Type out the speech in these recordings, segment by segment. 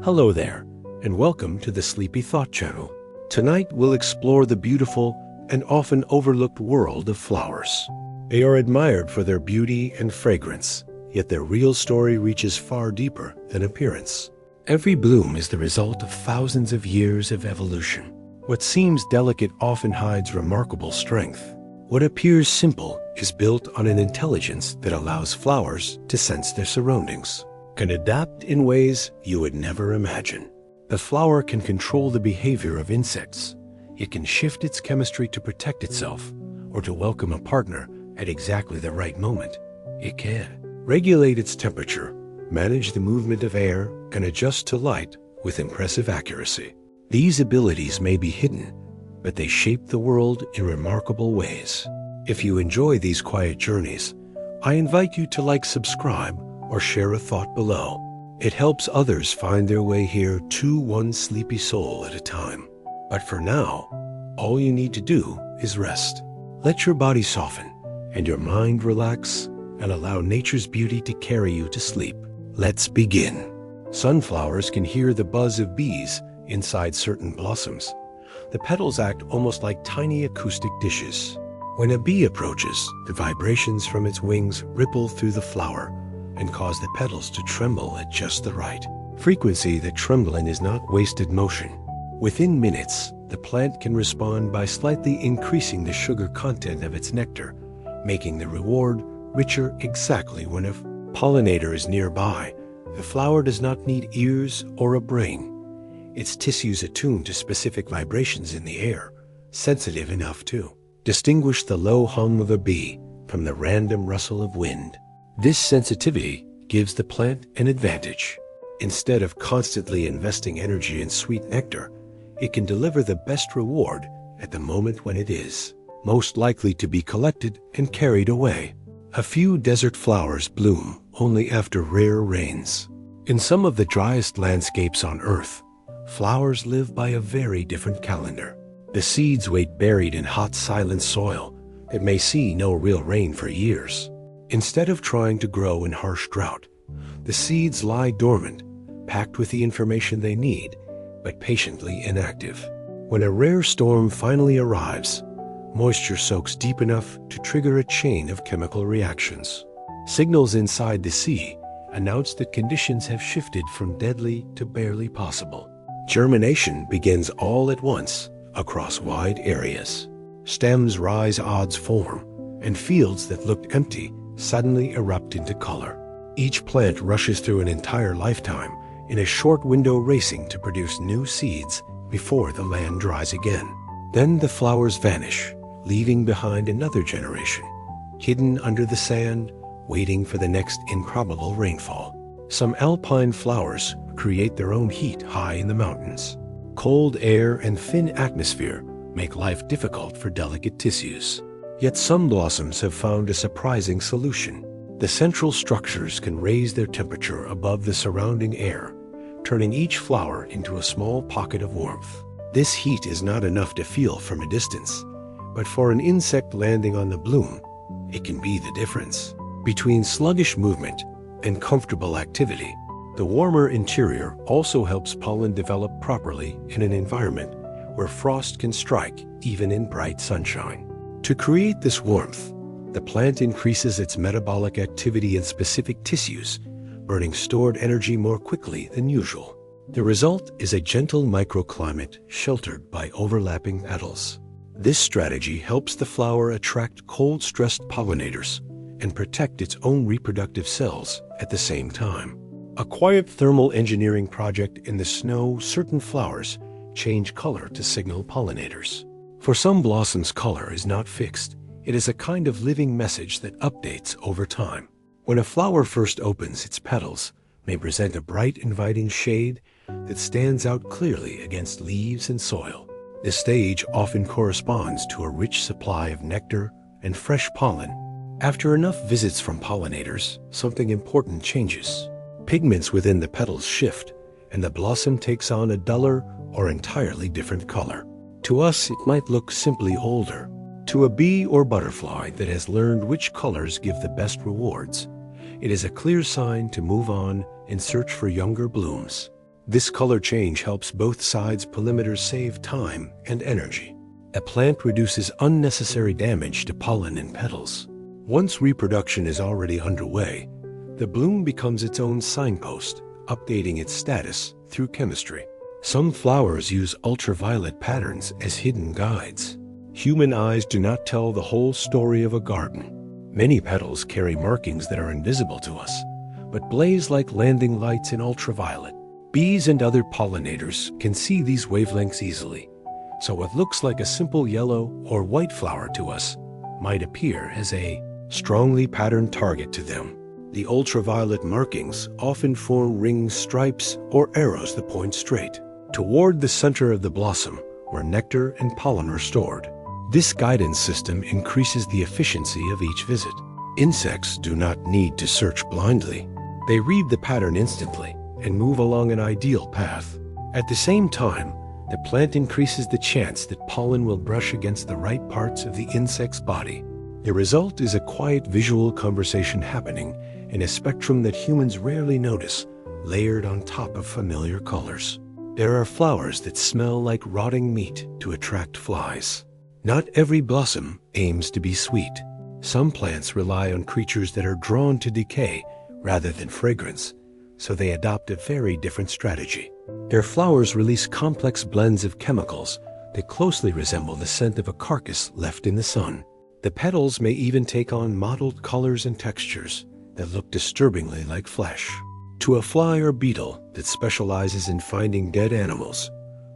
Hello there, and welcome to the Sleepy Thought Channel. Tonight we'll explore the beautiful and often overlooked world of flowers. They are admired for their beauty and fragrance, yet their real story reaches far deeper than appearance. Every bloom is the result of thousands of years of evolution. What seems delicate often hides remarkable strength. What appears simple is built on an intelligence that allows flowers to sense their surroundings, can adapt in ways you would never imagine. The flower can control the behavior of insects. It can shift its chemistry to protect itself or to welcome a partner at exactly the right moment. It can regulate its temperature, manage the movement of air, and adjust to light with impressive accuracy. These abilities may be hidden, but they shape the world in remarkable ways. If you enjoy these quiet journeys, I invite you to subscribe, or share a thought below. It helps others find their way here to one sleepy soul at a time. But for now, all you need to do is rest. Let your body soften and your mind relax and allow nature's beauty to carry you to sleep. Let's begin. Sunflowers can hear the buzz of bees inside certain blossoms. The petals act almost like tiny acoustic dishes. When a bee approaches, the vibrations from its wings ripple through the flower and cause the petals to tremble at just the right frequency. The trembling is not wasted motion. Within minutes, the plant can respond by slightly increasing the sugar content of its nectar, making the reward richer exactly when a pollinator is nearby. The flower does not need ears or a brain. Its tissues attuned to specific vibrations in the air, sensitive enough to distinguish the low hum of a bee from the random rustle of wind. This sensitivity gives the plant an advantage. Instead of constantly investing energy in sweet nectar, it can deliver the best reward at the moment when it is most likely to be collected and carried away. A few desert flowers bloom only after rare rains. In some of the driest landscapes on Earth, flowers live by a very different calendar. The seeds wait buried in hot, silent soil that may see no real rain for years. Instead of trying to grow in harsh drought, the seeds lie dormant, packed with the information they need, but patiently inactive. When a rare storm finally arrives, moisture soaks deep enough to trigger a chain of chemical reactions. Signals inside the sea announce that conditions have shifted from deadly to barely possible. Germination begins all at once across wide areas. Stems rise, odds form, and fields that looked empty suddenly erupt into color. Each plant rushes through an entire lifetime in a short window, racing to produce new seeds before the land dries again. Then the flowers vanish, leaving behind another generation, hidden under the sand, waiting for the next improbable rainfall. Some alpine flowers create their own heat high in the mountains. Cold air and thin atmosphere make life difficult for delicate tissues. Yet some blossoms have found a surprising solution. The central structures can raise their temperature above the surrounding air, turning each flower into a small pocket of warmth. This heat is not enough to feel from a distance, but for an insect landing on the bloom, it can be the difference between sluggish movement and comfortable activity. The warmer interior also helps pollen develop properly in an environment where frost can strike even in bright sunshine. To create this warmth, the plant increases its metabolic activity in specific tissues, burning stored energy more quickly than usual. The result is a gentle microclimate sheltered by overlapping petals. This strategy helps the flower attract cold-stressed pollinators and protect its own reproductive cells at the same time. A quiet thermal engineering project in the snow, certain flowers change color to signal pollinators. For some blossoms, color is not fixed. It is a kind of living message that updates over time. When a flower first opens, its petals may present a bright, inviting shade that stands out clearly against leaves and soil. This stage often corresponds to a rich supply of nectar and fresh pollen. After enough visits from pollinators, something important changes. Pigments within the petals shift, and the blossom takes on a duller or entirely different color. To us, it might look simply older. To a bee or butterfly that has learned which colors give the best rewards, it is a clear sign to move on and search for younger blooms. This color change helps both sides' perimeters save time and energy. A plant reduces unnecessary damage to pollen and petals. Once reproduction is already underway, the bloom becomes its own signpost, updating its status through chemistry. Some flowers use ultraviolet patterns as hidden guides. Human eyes do not tell the whole story of a garden. Many petals carry markings that are invisible to us, but blaze like landing lights in ultraviolet. Bees and other pollinators can see these wavelengths easily, so what looks like a simple yellow or white flower to us might appear as a strongly patterned target to them. The ultraviolet markings often form rings, stripes, or arrows that point straight toward the center of the blossom, where nectar and pollen are stored. This guidance system increases the efficiency of each visit. Insects do not need to search blindly. They read the pattern instantly and move along an ideal path. At the same time, the plant increases the chance that pollen will brush against the right parts of the insect's body. The result is a quiet visual conversation happening in a spectrum that humans rarely notice, layered on top of familiar colors. There are flowers that smell like rotting meat to attract flies. Not every blossom aims to be sweet. Some plants rely on creatures that are drawn to decay rather than fragrance, so they adopt a very different strategy. Their flowers release complex blends of chemicals that closely resemble the scent of a carcass left in the sun. The petals may even take on mottled colors and textures that look disturbingly like flesh. To a fly or beetle that specializes in finding dead animals,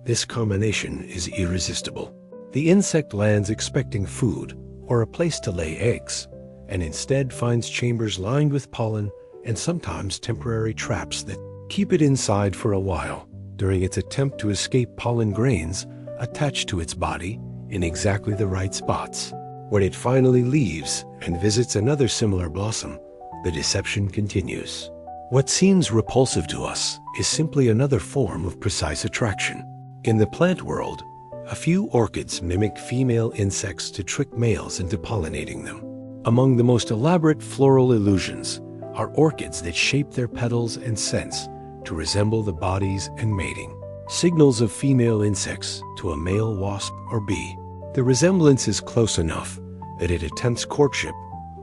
this combination is irresistible. The insect lands expecting food or a place to lay eggs, and instead finds chambers lined with pollen and sometimes temporary traps that keep it inside for a while during its attempt to escape pollen grains attached to its body in exactly the right spots. When it finally leaves and visits another similar blossom, the deception continues. What seems repulsive to us is simply another form of precise attraction. In the plant world, a few orchids mimic female insects to trick males into pollinating them. Among the most elaborate floral illusions are orchids that shape their petals and scents to resemble the bodies and mating signals of female insects to a male wasp or bee. The resemblance is close enough that it attempts courtship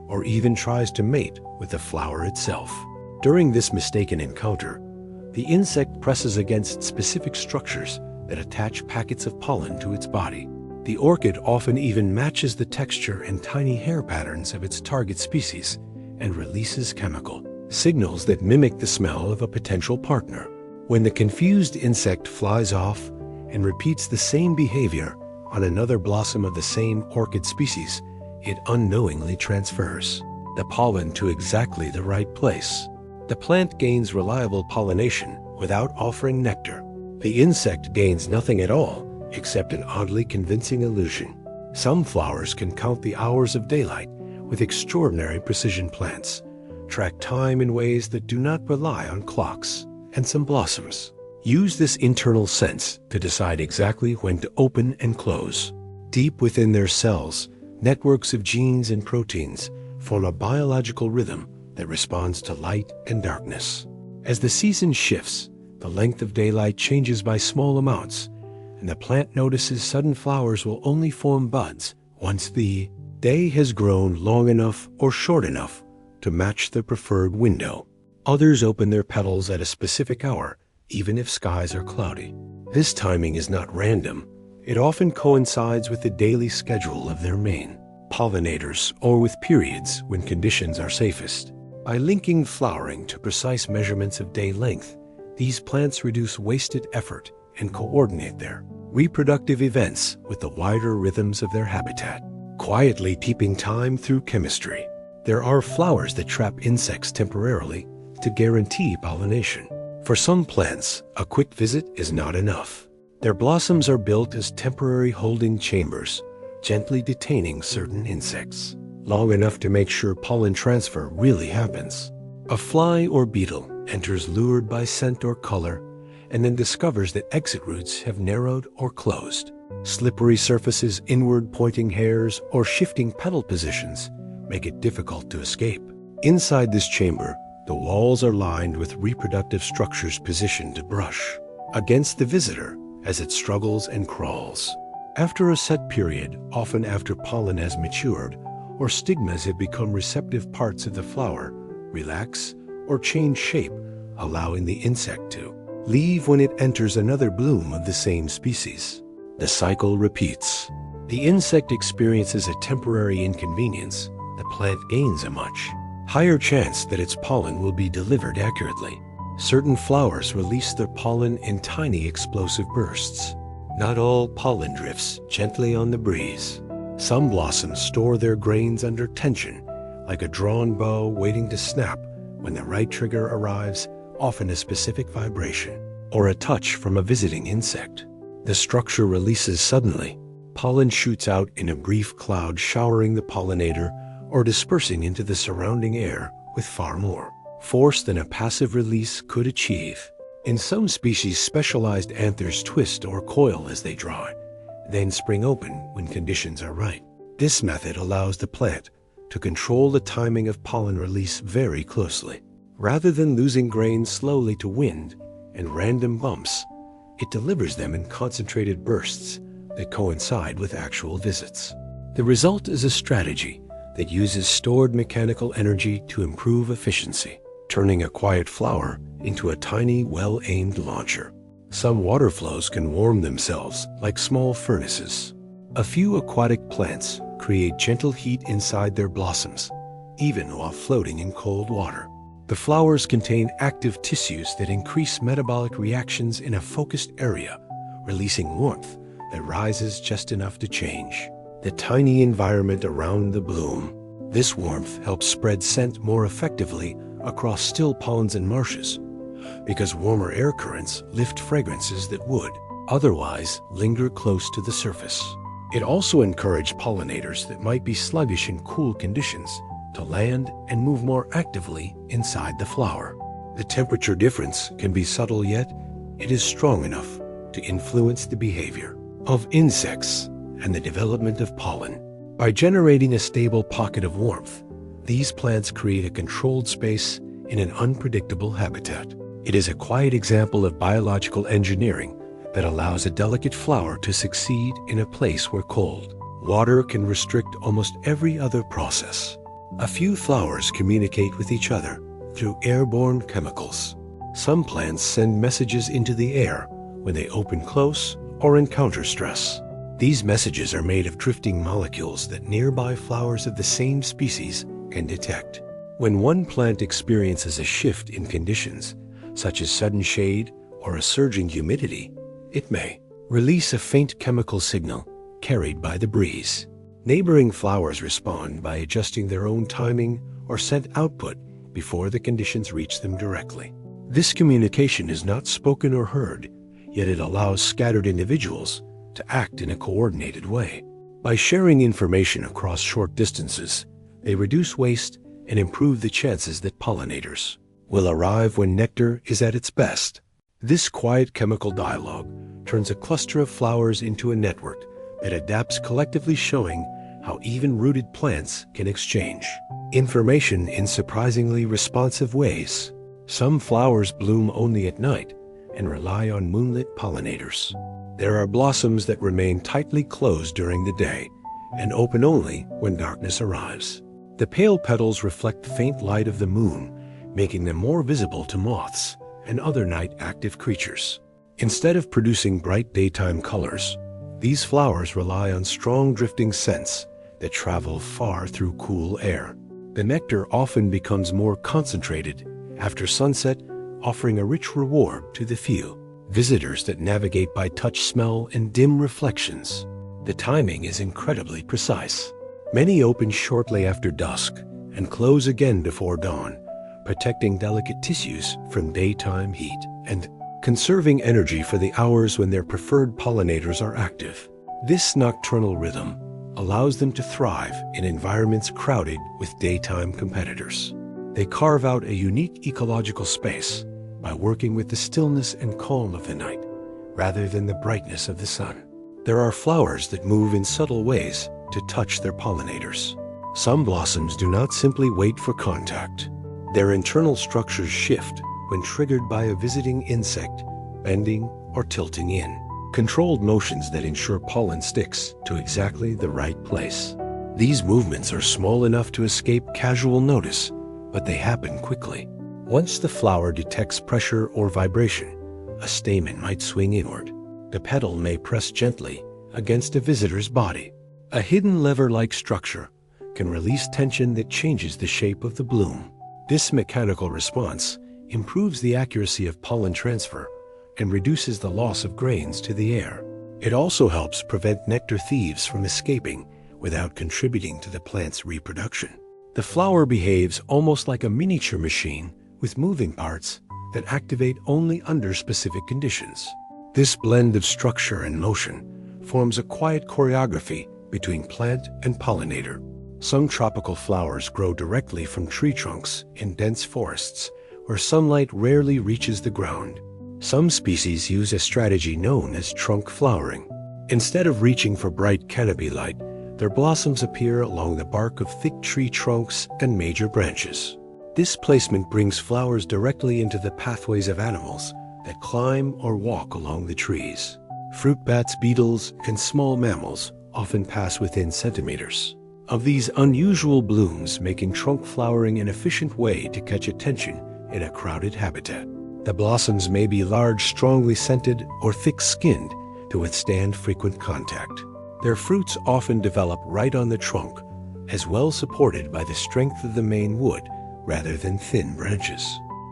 or even tries to mate with the flower itself. During this mistaken encounter, the insect presses against specific structures that attach packets of pollen to its body. The orchid often even matches the texture and tiny hair patterns of its target species and releases chemical signals that mimic the smell of a potential partner. When the confused insect flies off and repeats the same behavior on another blossom of the same orchid species, it unknowingly transfers the pollen to exactly the right place. The plant gains reliable pollination without offering nectar. The insect gains nothing at all except an oddly convincing illusion. Some flowers can count the hours of daylight with extraordinary precision. Plants track time in ways that do not rely on clocks, and some blossoms use this internal sense to decide exactly when to open and close. Deep within their cells, networks of genes and proteins form a biological rhythm that responds to light and darkness. As the season shifts, the length of daylight changes by small amounts, and the plant notices sudden flowers will only form buds once the day has grown long enough or short enough to match the preferred window. Others open their petals at a specific hour, even if skies are cloudy. This timing is not random. It often coincides with the daily schedule of their main pollinators or with periods when conditions are safest. By linking flowering to precise measurements of day length, these plants reduce wasted effort and coordinate their reproductive events with the wider rhythms of their habitat, quietly keeping time through chemistry. There are flowers that trap insects temporarily to guarantee pollination. For some plants, a quick visit is not enough. Their blossoms are built as temporary holding chambers, gently detaining certain insects, long enough to make sure pollen transfer really happens. A fly or beetle enters lured by scent or color, and then discovers that exit routes have narrowed or closed. Slippery surfaces, inward-pointing hairs, or shifting petal positions make it difficult to escape. Inside this chamber, the walls are lined with reproductive structures positioned to brush against the visitor as it struggles and crawls. After a set period, often after pollen has matured or stigmas have become receptive parts of the flower, relax or change shape, allowing the insect to leave when it enters another bloom of the same species. The cycle repeats. The insect experiences a temporary inconvenience. The plant gains a much higher chance that its pollen will be delivered accurately. Certain flowers release their pollen in tiny explosive bursts. Not all pollen drifts gently on the breeze. Some blossoms store their grains under tension, like a drawn bow waiting to snap when the right trigger arrives, often a specific vibration or a touch from a visiting insect. The structure releases suddenly. Pollen shoots out in a brief cloud, showering the pollinator or dispersing into the surrounding air with far more force than a passive release could achieve. In some species, specialized anthers twist or coil as they dry, then spring open when conditions are right. This method allows the plant to control the timing of pollen release very closely. Rather than losing grains slowly to wind and random bumps, it delivers them in concentrated bursts that coincide with actual visits. The result is a strategy that uses stored mechanical energy to improve efficiency, turning a quiet flower into a tiny, well-aimed launcher. Some water flows can warm themselves like small furnaces. A few aquatic plants create gentle heat inside their blossoms, even while floating in cold water. The flowers contain active tissues that increase metabolic reactions in a focused area, releasing warmth that rises just enough to change the tiny environment around the bloom. This warmth helps spread scent more effectively across still ponds and marshes, because warmer air currents lift fragrances that would otherwise linger close to the surface. It also encouraged pollinators that might be sluggish in cool conditions to land and move more actively inside the flower. The temperature difference can be subtle, yet it is strong enough to influence the behavior of insects and the development of pollen. By generating a stable pocket of warmth, these plants create a controlled space in an unpredictable habitat. It is a quiet example of biological engineering that allows a delicate flower to succeed in a place where cold water can restrict almost every other process. A few flowers communicate with each other through airborne chemicals. Some plants send messages into the air when they open close or encounter stress. These messages are made of drifting molecules that nearby flowers of the same species can detect. When one plant experiences a shift in conditions, such as sudden shade or a surge in humidity, it may release a faint chemical signal carried by the breeze. Neighboring flowers respond by adjusting their own timing or scent output before the conditions reach them directly. This communication is not spoken or heard, yet it allows scattered individuals to act in a coordinated way. By sharing information across short distances, they reduce waste and improve the chances that pollinators will arrive when nectar is at its best. This quiet chemical dialogue turns a cluster of flowers into a network that adapts collectively, showing how even rooted plants can exchange information in surprisingly responsive ways. Some flowers bloom only at night and rely on moonlit pollinators. There are blossoms that remain tightly closed during the day and open only when darkness arrives. The pale petals reflect the faint light of the moon, making them more visible to moths and other night-active creatures. Instead of producing bright daytime colors, these flowers rely on strong drifting scents that travel far through cool air. The nectar often becomes more concentrated after sunset, offering a rich reward to the few visitors that navigate by touch, smell, and dim reflections. The timing is incredibly precise. Many open shortly after dusk and close again before dawn, protecting delicate tissues from daytime heat and conserving energy for the hours when their preferred pollinators are active. This nocturnal rhythm allows them to thrive in environments crowded with daytime competitors. They carve out a unique ecological space by working with the stillness and calm of the night rather than the brightness of the sun. There are flowers that move in subtle ways to touch their pollinators. Some blossoms do not simply wait for contact. Their internal structures shift when triggered by a visiting insect, bending or tilting in. Controlled motions that ensure pollen sticks to exactly the right place. These movements are small enough to escape casual notice, but they happen quickly. Once the flower detects pressure or vibration, a stamen might swing inward. The petal may press gently against a visitor's body. A hidden lever-like structure can release tension that changes the shape of the bloom. This mechanical response improves the accuracy of pollen transfer and reduces the loss of grains to the air. It also helps prevent nectar thieves from escaping without contributing to the plant's reproduction. The flower behaves almost like a miniature machine with moving parts that activate only under specific conditions. This blend of structure and motion forms a quiet choreography between plant and pollinator. Some tropical flowers grow directly from tree trunks in dense forests where sunlight rarely reaches the ground. Some species use a strategy known as trunk flowering. Instead of reaching for bright canopy light, their blossoms appear along the bark of thick tree trunks and major branches. This placement brings flowers directly into the pathways of animals that climb or walk along the trees. Fruit bats, beetles, and small mammals often pass within centimeters of these unusual blooms, making trunk flowering an efficient way to catch attention in a crowded habitat. The blossoms may be large, strongly scented, or thick-skinned to withstand frequent contact. Their fruits often develop right on the trunk, as well supported by the strength of the main wood rather than thin branches.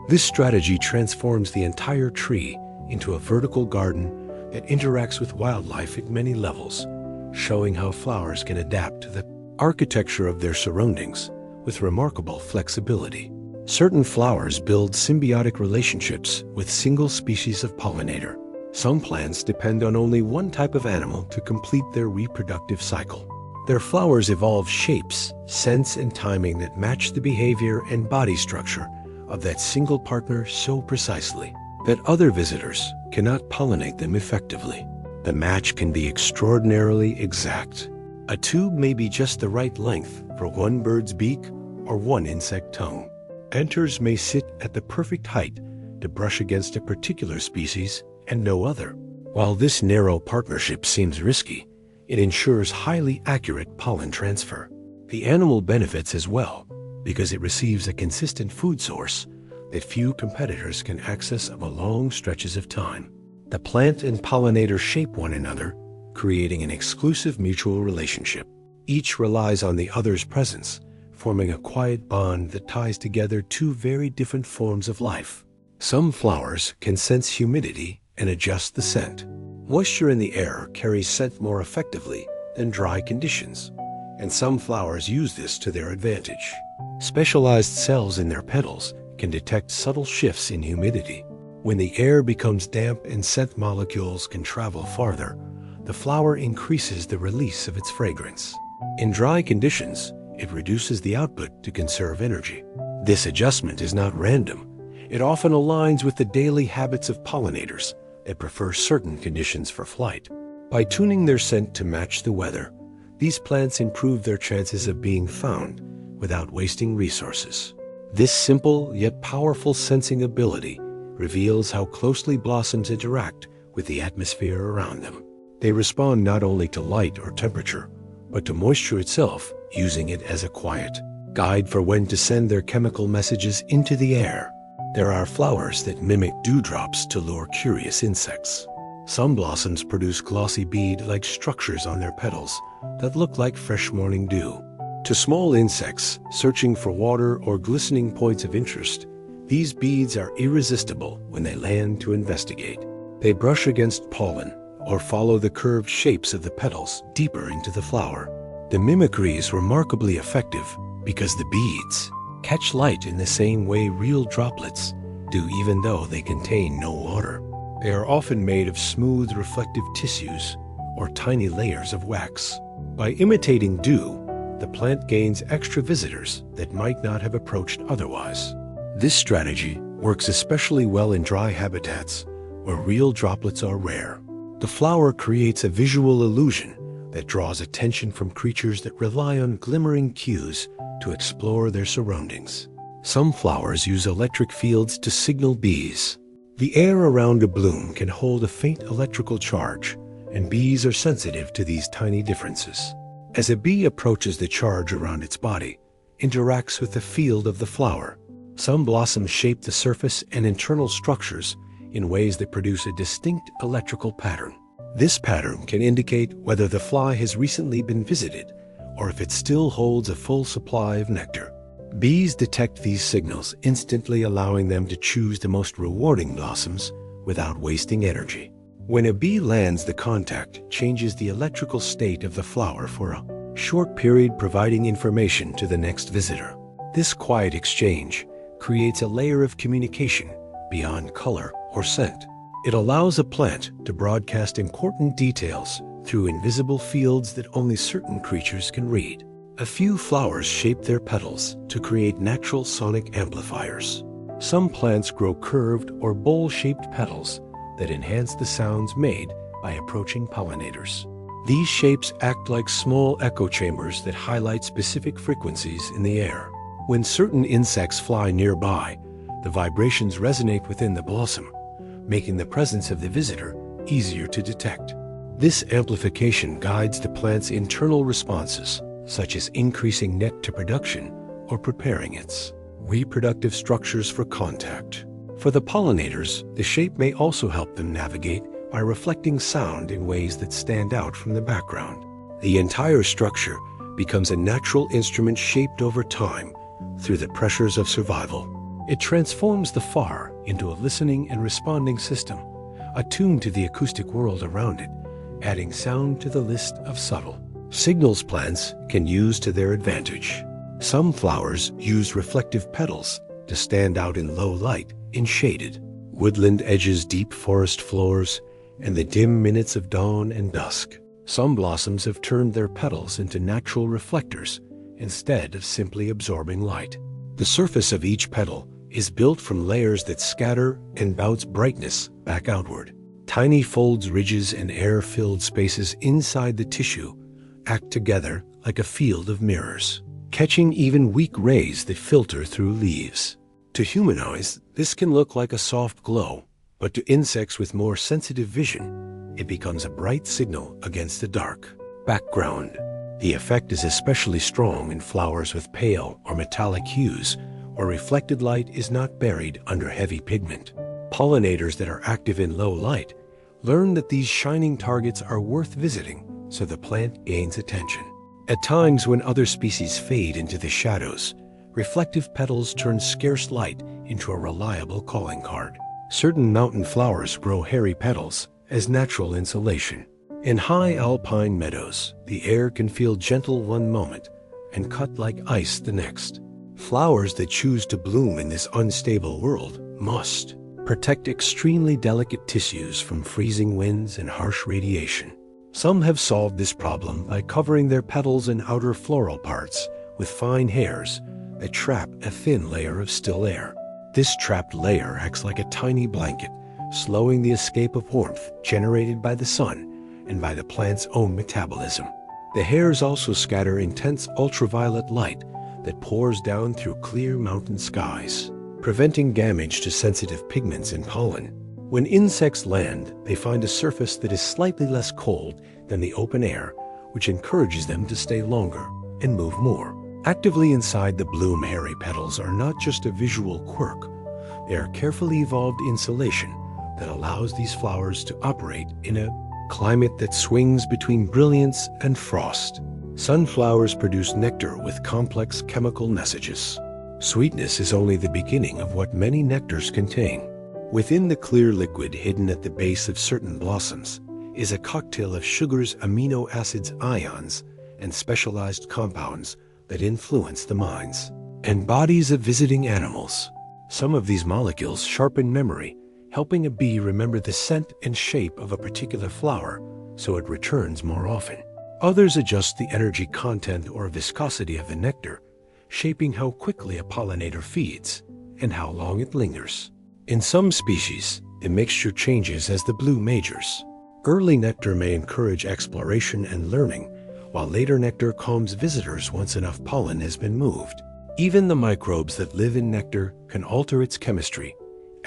This strategy transforms the entire tree into a vertical garden that interacts with wildlife at many levels, showing how flowers can adapt to the architecture of their surroundings with remarkable flexibility. Certain flowers build symbiotic relationships with single species of pollinator. Some plants depend on only one type of animal to complete their reproductive cycle. Their flowers evolve shapes, scents, and timing that match the behavior and body structure of that single partner so precisely that other visitors cannot pollinate them effectively. The match can be extraordinarily exact. A tube may be just the right length for one bird's beak or one insect tongue. Anthers may sit at the perfect height to brush against a particular species and no other. While this narrow partnership seems risky, it ensures highly accurate pollen transfer. The animal benefits as well because it receives a consistent food source that few competitors can access over long stretches of time. The plant and pollinator shape one another, creating an exclusive mutual relationship. Each relies on the other's presence, forming a quiet bond that ties together two very different forms of life. Some flowers can sense humidity and adjust the scent. Moisture in the air carries scent more effectively than dry conditions, and some flowers use this to their advantage. Specialized cells in their petals can detect subtle shifts in humidity. When the air becomes damp and scent molecules can travel farther, the flower increases the release of its fragrance. In dry conditions, it reduces the output to conserve energy. This adjustment is not random. It often aligns with the daily habits of pollinators that prefer certain conditions for flight. By tuning their scent to match the weather, these plants improve their chances of being found without wasting resources. This simple yet powerful sensing ability reveals how closely blossoms interact with the atmosphere around them. They respond not only to light or temperature, but to moisture itself, using it as a quiet guide for when to send their chemical messages into the air. There are flowers that mimic dewdrops to lure curious insects. Some blossoms produce glossy bead-like structures on their petals that look like fresh morning dew. To small insects searching for water or glistening points of interest, these beads are irresistible when they land to investigate. They brush against pollen or follow the curved shapes of the petals deeper into the flower. The mimicry is remarkably effective because the beads catch light in the same way real droplets do, even though they contain no water. They are often made of smooth reflective tissues or tiny layers of wax. By imitating dew, the plant gains extra visitors that might not have approached otherwise. This strategy works especially well in dry habitats where real droplets are rare. The flower creates a visual illusion that draws attention from creatures that rely on glimmering cues to explore their surroundings. Some flowers use electric fields to signal bees. The air around a bloom can hold a faint electrical charge, and bees are sensitive to these tiny differences. As a bee approaches the charge around its body, interacts with the field of the flower, some blossoms shape the surface and internal structures in ways that produce a distinct electrical pattern. This pattern can indicate whether the fly has recently been visited or if it still holds a full supply of nectar. Bees detect these signals, instantly allowing them to choose the most rewarding blossoms without wasting energy. When a bee lands, the contact changes the electrical state of the flower for a short period, providing information to the next visitor. This quiet exchange creates a layer of communication beyond color or scent. It allows a plant to broadcast important details through invisible fields that only certain creatures can read. A few flowers shape their petals to create natural sonic amplifiers. Some plants grow curved or bowl-shaped petals that enhance the sounds made by approaching pollinators. These shapes act like small echo chambers that highlight specific frequencies in the air. When certain insects fly nearby, the vibrations resonate within the blossom, making the presence of the visitor easier to detect. This amplification guides the plant's internal responses, such as increasing nectar production or preparing its reproductive structures for contact. For the pollinators, the shape may also help them navigate by reflecting sound in ways that stand out from the background. The entire structure becomes a natural instrument shaped over time through the pressures of survival. It transforms the flower into a listening and responding system, attuned to the acoustic world around it, adding sound to the list of subtle signals plants can use to their advantage. Some flowers use reflective petals to stand out in low light in shaded woodland edges, deep forest floors, and the dim minutes of dawn and dusk. Some blossoms have turned their petals into natural reflectors instead of simply absorbing light. The surface of each petal is built from layers that scatter and bounce brightness back outward. Tiny folds, ridges, and air-filled spaces inside the tissue act together like a field of mirrors, catching even weak rays that filter through leaves. To human eyes, this can look like a soft glow, but to insects with more sensitive vision, it becomes a bright signal against a dark background. The effect is especially strong in flowers with pale or metallic hues, where reflected light is not buried under heavy pigment. Pollinators that are active in low light learn that these shining targets are worth visiting, so the plant gains attention. At times when other species fade into the shadows, reflective petals turn scarce light into a reliable calling card. Certain mountain flowers grow hairy petals as natural insulation. In high alpine meadows, the air can feel gentle one moment and cut like ice the next. Flowers that choose to bloom in this unstable world must protect extremely delicate tissues from freezing winds and harsh radiation. Some have solved this problem by covering their petals and outer floral parts with fine hairs that trap a thin layer of still air. This trapped layer acts like a tiny blanket, slowing the escape of warmth generated by the sun and by the plant's own metabolism. The hairs also scatter intense ultraviolet light that pours down through clear mountain skies, preventing damage to sensitive pigments in pollen. When insects land, they find a surface that is slightly less cold than the open air, which encourages them to stay longer and move more. Actively inside the bloom, hairy petals are not just a visual quirk. They are carefully evolved insulation that allows these flowers to operate in a climate that swings between brilliance and frost. Sunflowers produce nectar with complex chemical messages. Sweetness is only the beginning of what many nectars contain. Within the clear liquid hidden at the base of certain blossoms is a cocktail of sugars, amino acids, ions, and specialized compounds that influence the minds and bodies of visiting animals. Some of these molecules sharpen memory, helping a bee remember the scent and shape of a particular flower so it returns more often. Others adjust the energy content or viscosity of the nectar, shaping how quickly a pollinator feeds and how long it lingers. In some species, the mixture changes as the bloom ages. Early nectar may encourage exploration and learning, while later nectar calms visitors once enough pollen has been moved. Even the microbes that live in nectar can alter its chemistry,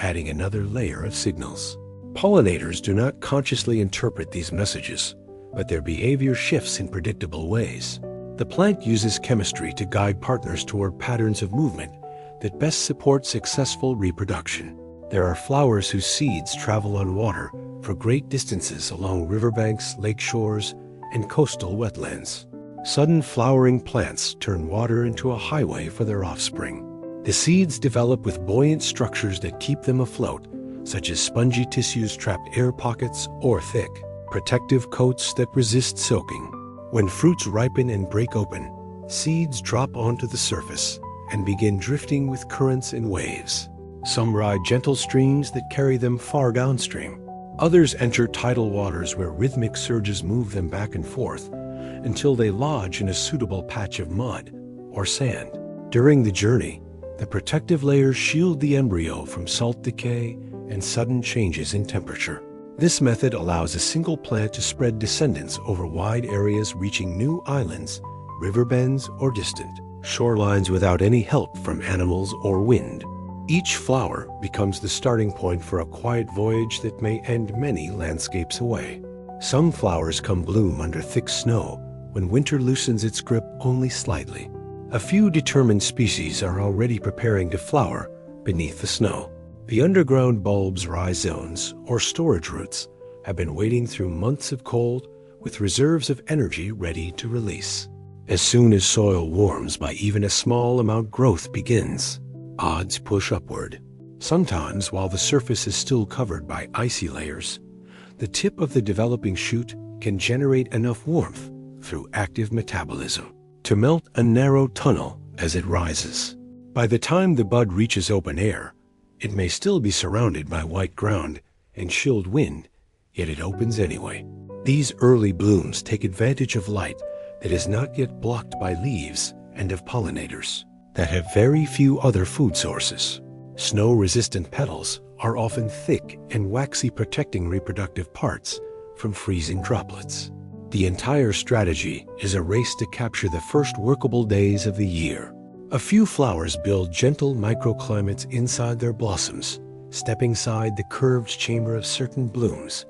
adding another layer of signals. Pollinators do not consciously interpret these messages, but their behavior shifts in predictable ways. The plant uses chemistry to guide partners toward patterns of movement that best support successful reproduction. There are flowers whose seeds travel on water for great distances along riverbanks, lake shores, and coastal wetlands. Sudden flowering plants turn water into a highway for their offspring. The seeds develop with buoyant structures that keep them afloat, such as spongy tissues trapped air pockets or thick, protective coats that resist soaking. When fruits ripen and break open, seeds drop onto the surface and begin drifting with currents and waves. Some ride gentle streams that carry them far downstream. Others enter tidal waters where rhythmic surges move them back and forth until they lodge in a suitable patch of mud or sand. During the journey, the protective layers shield the embryo from salt decay and sudden changes in temperature. This method allows a single plant to spread descendants over wide areas, reaching new islands, river bends, or distant shorelines without any help from animals or wind. Each flower becomes the starting point for a quiet voyage that may end many landscapes away. Some flowers come bloom under thick snow when winter loosens its grip only slightly. A few determined species are already preparing to flower beneath the snow. The underground bulbs, rhizomes, or storage roots have been waiting through months of cold with reserves of energy ready to release. As soon as soil warms by even a small amount, growth begins. Odds push upward. Sometimes, while the surface is still covered by icy layers, the tip of the developing shoot can generate enough warmth through active metabolism to melt a narrow tunnel as it rises. By the time the bud reaches open air, it may still be surrounded by white ground and chilled wind, yet it opens anyway. These early blooms take advantage of light that is not yet blocked by leaves and of pollinators that have very few other food sources. Snow-resistant petals are often thick and waxy, protecting reproductive parts from freezing droplets. The entire strategy is a race to capture the first workable days of the year. A few flowers build gentle microclimates inside their blossoms, stepping inside the curved chamber of certain blooms,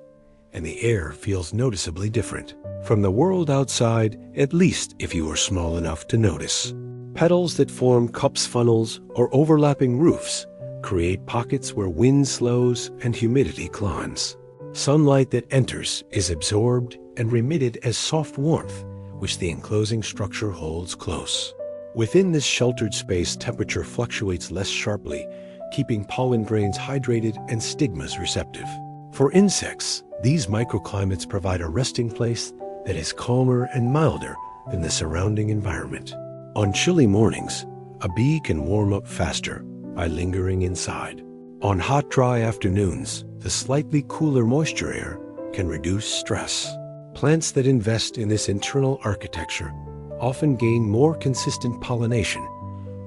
and the air feels noticeably different from the world outside, at least if you are small enough to notice. Petals that form cups, funnels, or overlapping roofs create pockets where wind slows and humidity climbs. Sunlight that enters is absorbed and remitted as soft warmth, which the enclosing structure holds close. Within this sheltered space, temperature fluctuates less sharply, keeping pollen grains hydrated and stigmas receptive. For insects, these microclimates provide a resting place that is calmer and milder than the surrounding environment. On chilly mornings, a bee can warm up faster by lingering inside. On hot, dry afternoons, the slightly cooler moisture air can reduce stress. Plants that invest in this internal architecture often gain more consistent pollination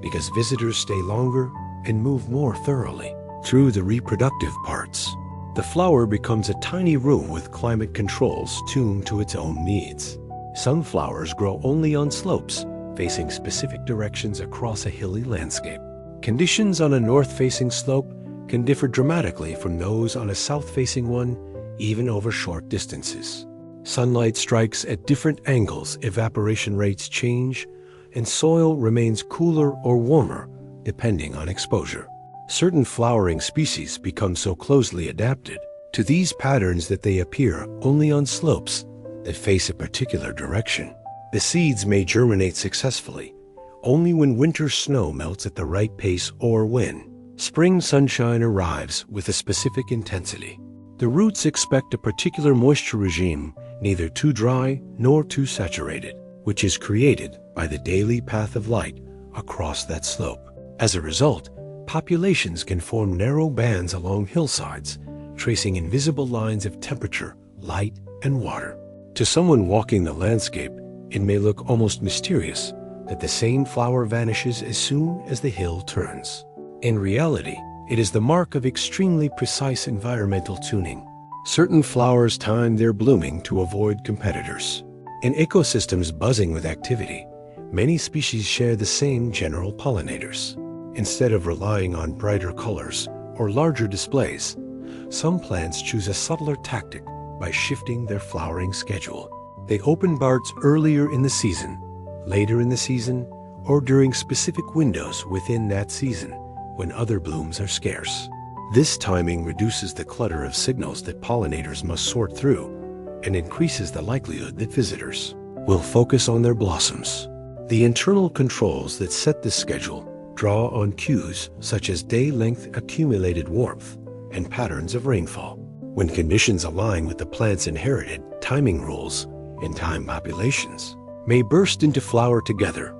because visitors stay longer and move more thoroughly through the reproductive parts. The flower becomes a tiny room with climate controls tuned to its own needs. Some flowers grow only on slopes, facing specific directions across a hilly landscape. Conditions on a north-facing slope can differ dramatically from those on a south-facing one, even over short distances. Sunlight strikes at different angles, evaporation rates change, and soil remains cooler or warmer depending on exposure. Certain flowering species become so closely adapted to these patterns that they appear only on slopes that face a particular direction. The seeds may germinate successfully only when winter snow melts at the right pace or when spring sunshine arrives with a specific intensity. The roots expect a particular moisture regime, neither too dry nor too saturated, which is created by the daily path of light across that slope. As a result, populations can form narrow bands along hillsides, tracing invisible lines of temperature, light, and water. To someone walking the landscape, it may look almost mysterious that the same flower vanishes as soon as the hill turns. In reality, it is the mark of extremely precise environmental tuning. Certain flowers time their blooming to avoid competitors. In ecosystems buzzing with activity, many species share the same general pollinators. Instead of relying on brighter colors or larger displays, some plants choose a subtler tactic by shifting their flowering schedule. They open buds earlier in the season, later in the season, or during specific windows within that season when other blooms are scarce. This timing reduces the clutter of signals that pollinators must sort through and increases the likelihood that visitors will focus on their blossoms. The internal controls that set this schedule draw on cues such as day-length accumulated warmth and patterns of rainfall. When conditions align with the plant's inherited timing rules and time populations may burst into flower together,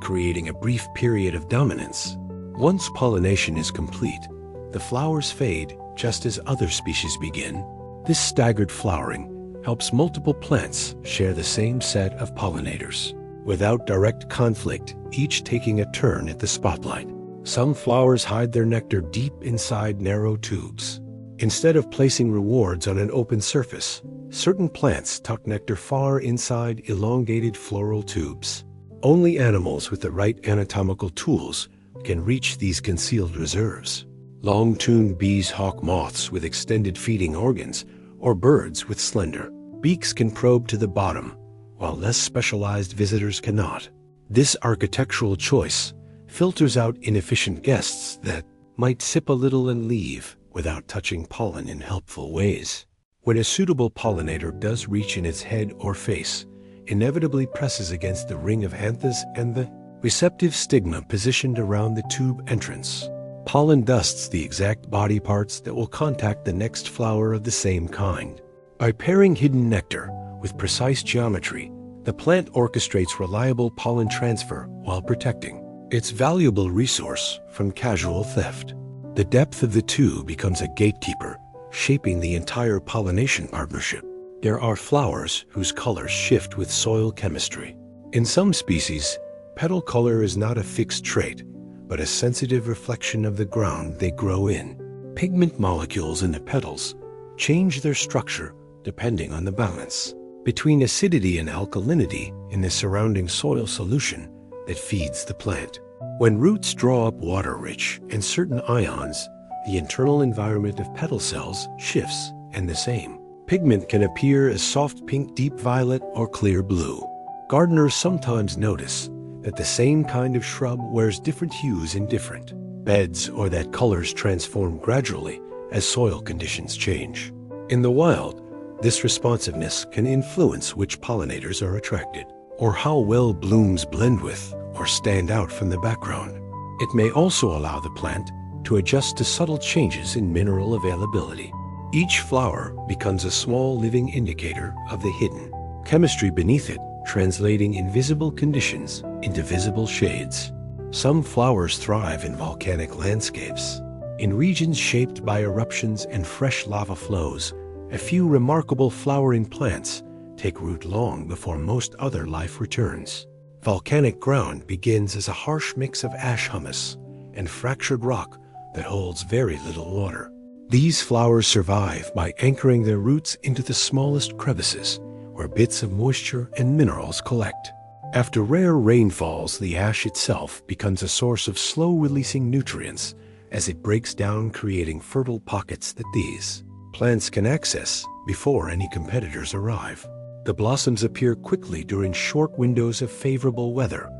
creating a brief period of dominance. Once pollination is complete, the flowers fade just as other species begin. This staggered flowering helps multiple plants share the same set of pollinators, without direct conflict, each taking a turn at the spotlight. Some flowers hide their nectar deep inside narrow tubes. Instead of placing rewards on an open surface, certain plants tuck nectar far inside elongated floral tubes. Only animals with the right anatomical tools can reach these concealed reserves. Long-tuned bees, hawk moths with extended feeding organs, or birds with slender beaks can probe to the bottom, while less specialized visitors cannot. This architectural choice filters out inefficient guests that might sip a little and leave without touching pollen in helpful ways. When a suitable pollinator does reach in its head or face, inevitably presses against the ring of anthers and the receptive stigma positioned around the tube entrance. Pollen dusts the exact body parts that will contact the next flower of the same kind. By pairing hidden nectar with precise geometry, the plant orchestrates reliable pollen transfer while protecting its valuable resource from casual theft. The depth of the tube becomes a gatekeeper, shaping the entire pollination partnership. There are flowers whose colors shift with soil chemistry. In some species, petal color is not a fixed trait, but a sensitive reflection of the ground they grow in. Pigment molecules in the petals change their structure depending on the balance between acidity and alkalinity in the surrounding soil solution that feeds the plant. When roots draw up water-rich and certain ions, the internal environment of petal cells shifts, and the same pigment can appear as soft pink, deep violet, or clear blue. Gardeners sometimes notice that the same kind of shrub wears different hues in different beds, or that colors transform gradually as soil conditions change. In the wild, this responsiveness can influence which pollinators are attracted, or how well blooms blend with or stand out from the background. It may also allow the plant to adjust to subtle changes in mineral availability. Each flower becomes a small living indicator of the hidden chemistry beneath it, translating invisible conditions into visible shades. Some flowers thrive in volcanic landscapes. In regions shaped by eruptions and fresh lava flows, a few remarkable flowering plants take root long before most other life returns. Volcanic ground begins as a harsh mix of ash humus and fractured rock that holds very little water. These flowers survive by anchoring their roots into the smallest crevices, where bits of moisture and minerals collect. After rare rainfalls, the ash itself becomes a source of slow-releasing nutrients as it breaks down, creating fertile pockets that these plants can access before any competitors arrive. The blossoms appear quickly during short windows of favorable weather,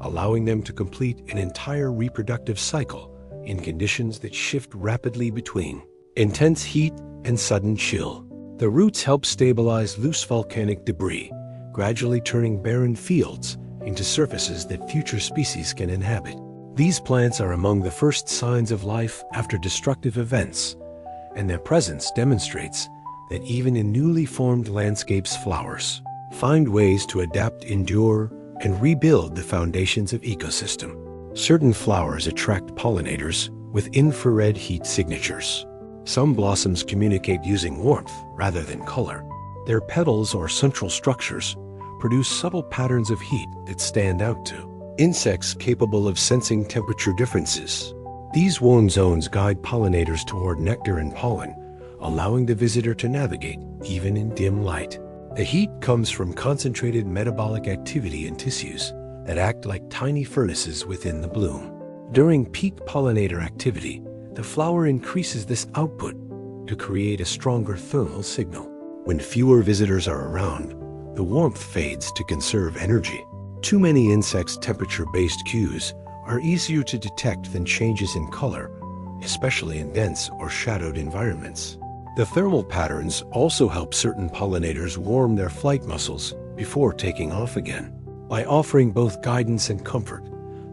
allowing them to complete an entire reproductive cycle in conditions that shift rapidly between intense heat and sudden chill. The roots help stabilize loose volcanic debris, gradually turning barren fields into surfaces that future species can inhabit. These plants are among the first signs of life after destructive events, and their presence demonstrates that even in newly formed landscapes, flowers find ways to adapt, endure, and rebuild the foundations of ecosystem. Certain flowers attract pollinators with infrared heat signatures. Some blossoms communicate using warmth rather than color. Their petals or central structures produce subtle patterns of heat that stand out to insects capable of sensing temperature differences. These warm zones guide pollinators toward nectar and pollen, allowing the visitor to navigate even in dim light. The heat comes from concentrated metabolic activity in tissues that act like tiny furnaces within the bloom. During peak pollinator activity, the flower increases this output to create a stronger thermal signal. When fewer visitors are around, the warmth fades to conserve energy. Too many insects' temperature-based cues are easier to detect than changes in color, especially in dense or shadowed environments. The thermal patterns also help certain pollinators warm their flight muscles before taking off again. By offering both guidance and comfort,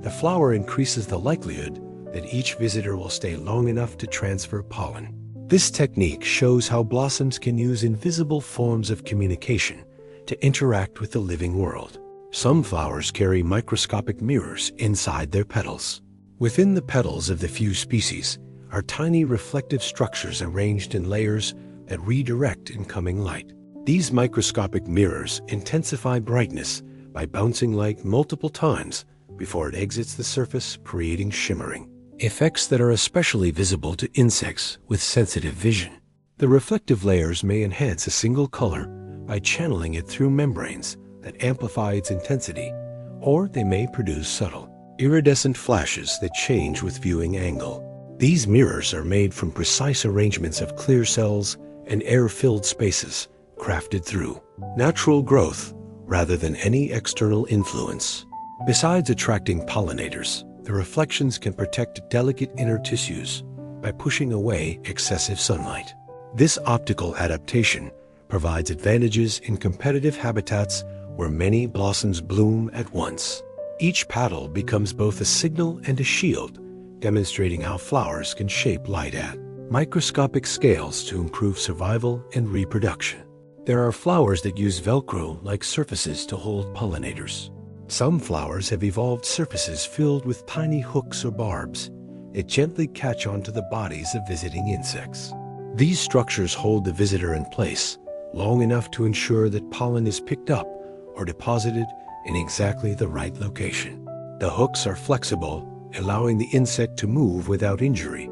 the flower increases the likelihood that each visitor will stay long enough to transfer pollen. This technique shows how blossoms can use invisible forms of communication to interact with the living world. Some flowers carry microscopic mirrors inside their petals. Within the petals of the few species are tiny reflective structures arranged in layers that redirect incoming light. These microscopic mirrors intensify brightness by bouncing light multiple times before it exits the surface, creating shimmering effects that are especially visible to insects with sensitive vision. The reflective layers may enhance a single color by channeling it through membranes that amplify its intensity, or they may produce subtle, iridescent flashes that change with viewing angle. These mirrors are made from precise arrangements of clear cells and air-filled spaces crafted through natural growth rather than any external influence. Besides attracting pollinators, the reflections can protect delicate inner tissues by pushing away excessive sunlight. This optical adaptation provides advantages in competitive habitats where many blossoms bloom at once. Each petal becomes both a signal and a shield, demonstrating how flowers can shape light at microscopic scales to improve survival and reproduction. There are flowers that use Velcro-like surfaces to hold pollinators. Some flowers have evolved surfaces filled with tiny hooks or barbs that gently catch onto the bodies of visiting insects. These structures hold the visitor in place long enough to ensure that pollen is picked up or deposited in exactly the right location. The hooks are flexible, allowing the insect to move without injury,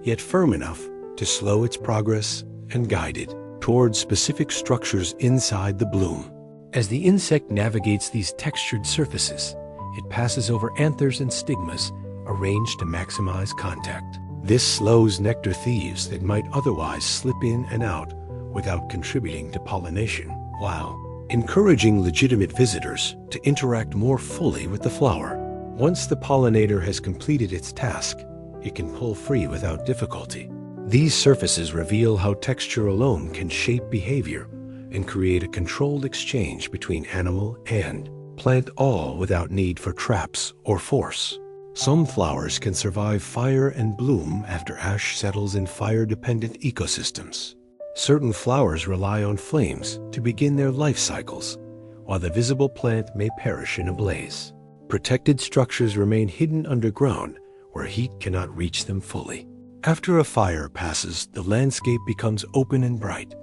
yet firm enough to slow its progress and guide it towards specific structures inside the bloom. As the insect navigates these textured surfaces, it passes over anthers and stigmas arranged to maximize contact. This slows nectar thieves that might otherwise slip in and out without contributing to pollination, while encouraging legitimate visitors to interact more fully with the flower. Once the pollinator has completed its task, it can pull free without difficulty. These surfaces reveal how texture alone can shape behavior and create a controlled exchange between animal and plant, all without need for traps or force. Some flowers can survive fire and bloom after ash settles in fire-dependent ecosystems. Certain flowers rely on flames to begin their life cycles, while the visible plant may perish in a blaze. Protected structures remain hidden underground where heat cannot reach them fully. After a fire passes, the landscape becomes open and bright.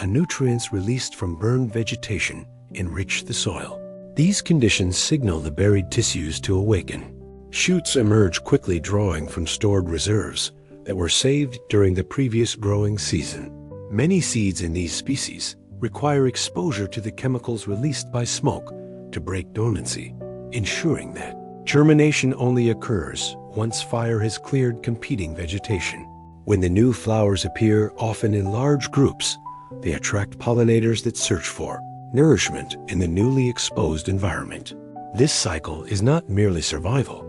Nutrients released from burned vegetation enrich the soil. These conditions signal the buried tissues to awaken. Shoots emerge quickly, drawing from stored reserves that were saved during the previous growing season. Many seeds in these species require exposure to the chemicals released by smoke to break dormancy, ensuring that germination only occurs once fire has cleared competing vegetation. When the new flowers appear, often in large groups, they attract pollinators that search for nourishment in the newly exposed environment. This cycle is not merely survival.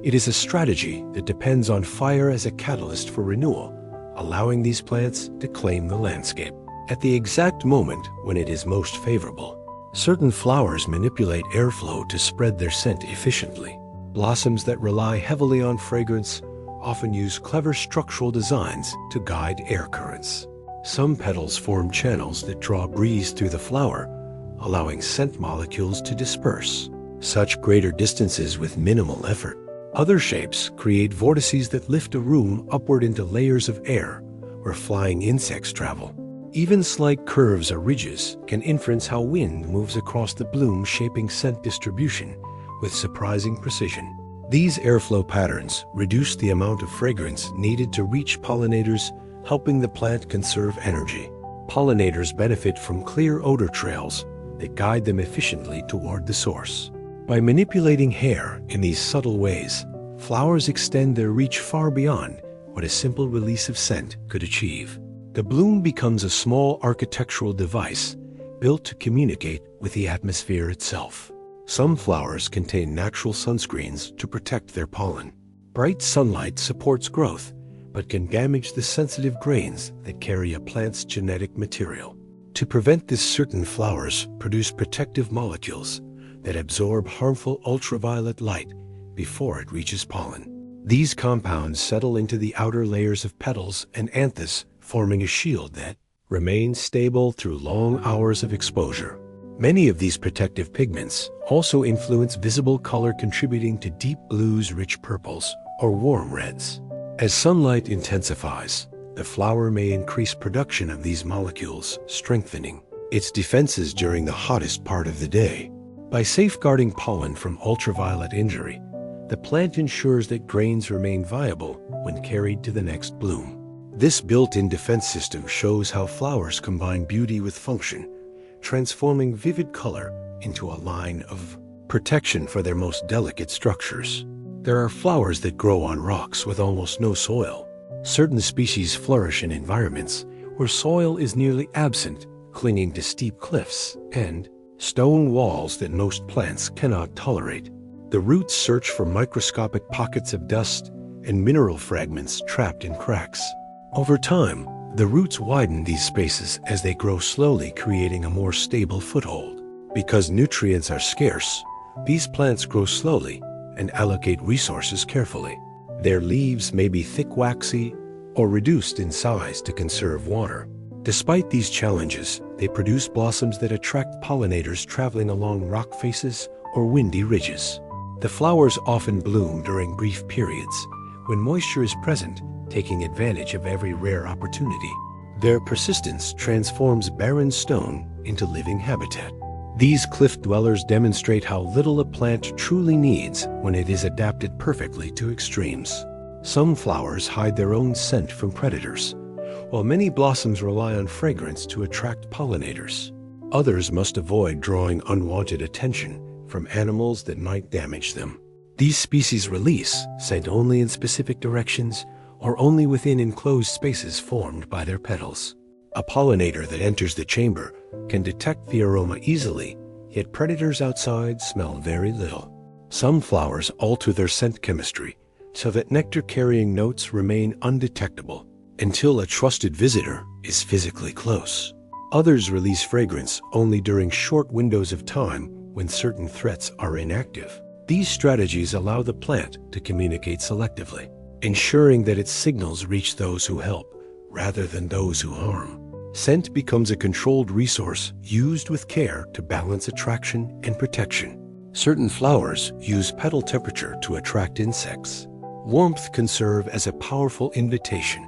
It is a strategy that depends on fire as a catalyst for renewal, allowing these plants to claim the landscape. At the exact moment when it is most favorable, certain flowers manipulate airflow to spread their scent efficiently. Blossoms that rely heavily on fragrance often use clever structural designs to guide air currents. Some petals form channels that draw breeze through the flower, allowing scent molecules to disperse such greater distances with minimal effort. Other shapes create vortices that lift a room upward into layers of air where flying insects travel. Even slight curves or ridges can inference how wind moves across the bloom, shaping scent distribution with surprising precision. These airflow patterns reduce the amount of fragrance needed to reach pollinators, helping the plant conserve energy. Pollinators benefit from clear odor trails that guide them efficiently toward the source. By manipulating hair in these subtle ways, flowers extend their reach far beyond what a simple release of scent could achieve. The bloom becomes a small architectural device built to communicate with the atmosphere itself. Some flowers contain natural sunscreens to protect their pollen. Bright sunlight supports growth, but can damage the sensitive grains that carry a plant's genetic material. To prevent this, certain flowers produce protective molecules that absorb harmful ultraviolet light before it reaches pollen. These compounds settle into the outer layers of petals and anthers, forming a shield that remains stable through long hours of exposure. Many of these protective pigments also influence visible color, contributing to deep blues, rich purples, or warm reds. As sunlight intensifies, the flower may increase production of these molecules, strengthening its defenses during the hottest part of the day. By safeguarding pollen from ultraviolet injury, the plant ensures that grains remain viable when carried to the next bloom. This built-in defense system shows how flowers combine beauty with function, transforming vivid color into a line of protection for their most delicate structures. There are flowers that grow on rocks with almost no soil. Certain species flourish in environments where soil is nearly absent, clinging to steep cliffs and stone walls that most plants cannot tolerate. The roots search for microscopic pockets of dust and mineral fragments trapped in cracks. Over time, the roots widen these spaces as they grow slowly, creating a more stable foothold. Because nutrients are scarce, these plants grow slowly and allocate resources carefully. Their leaves may be thick, waxy, or reduced in size to conserve water. Despite these challenges, they produce blossoms that attract pollinators traveling along rock faces or windy ridges. The flowers often bloom during brief periods when moisture is present, taking advantage of every rare opportunity. Their persistence transforms barren stone into living habitat. These cliff dwellers demonstrate how little a plant truly needs when it is adapted perfectly to extremes. Some flowers hide their own scent from predators, while many blossoms rely on fragrance to attract pollinators. Others must avoid drawing unwanted attention from animals that might damage them. These species release scent only in specific directions or only within enclosed spaces formed by their petals. A pollinator that enters the chamber can detect the aroma easily, yet predators outside smell very little. Some flowers alter their scent chemistry so that nectar-carrying notes remain undetectable until a trusted visitor is physically close. Others release fragrance only during short windows of time when certain threats are inactive. These strategies allow the plant to communicate selectively, ensuring that its signals reach those who help rather than those who harm. Scent becomes a controlled resource used with care to balance attraction and protection. Certain flowers use petal temperature to attract insects. Warmth can serve as a powerful invitation,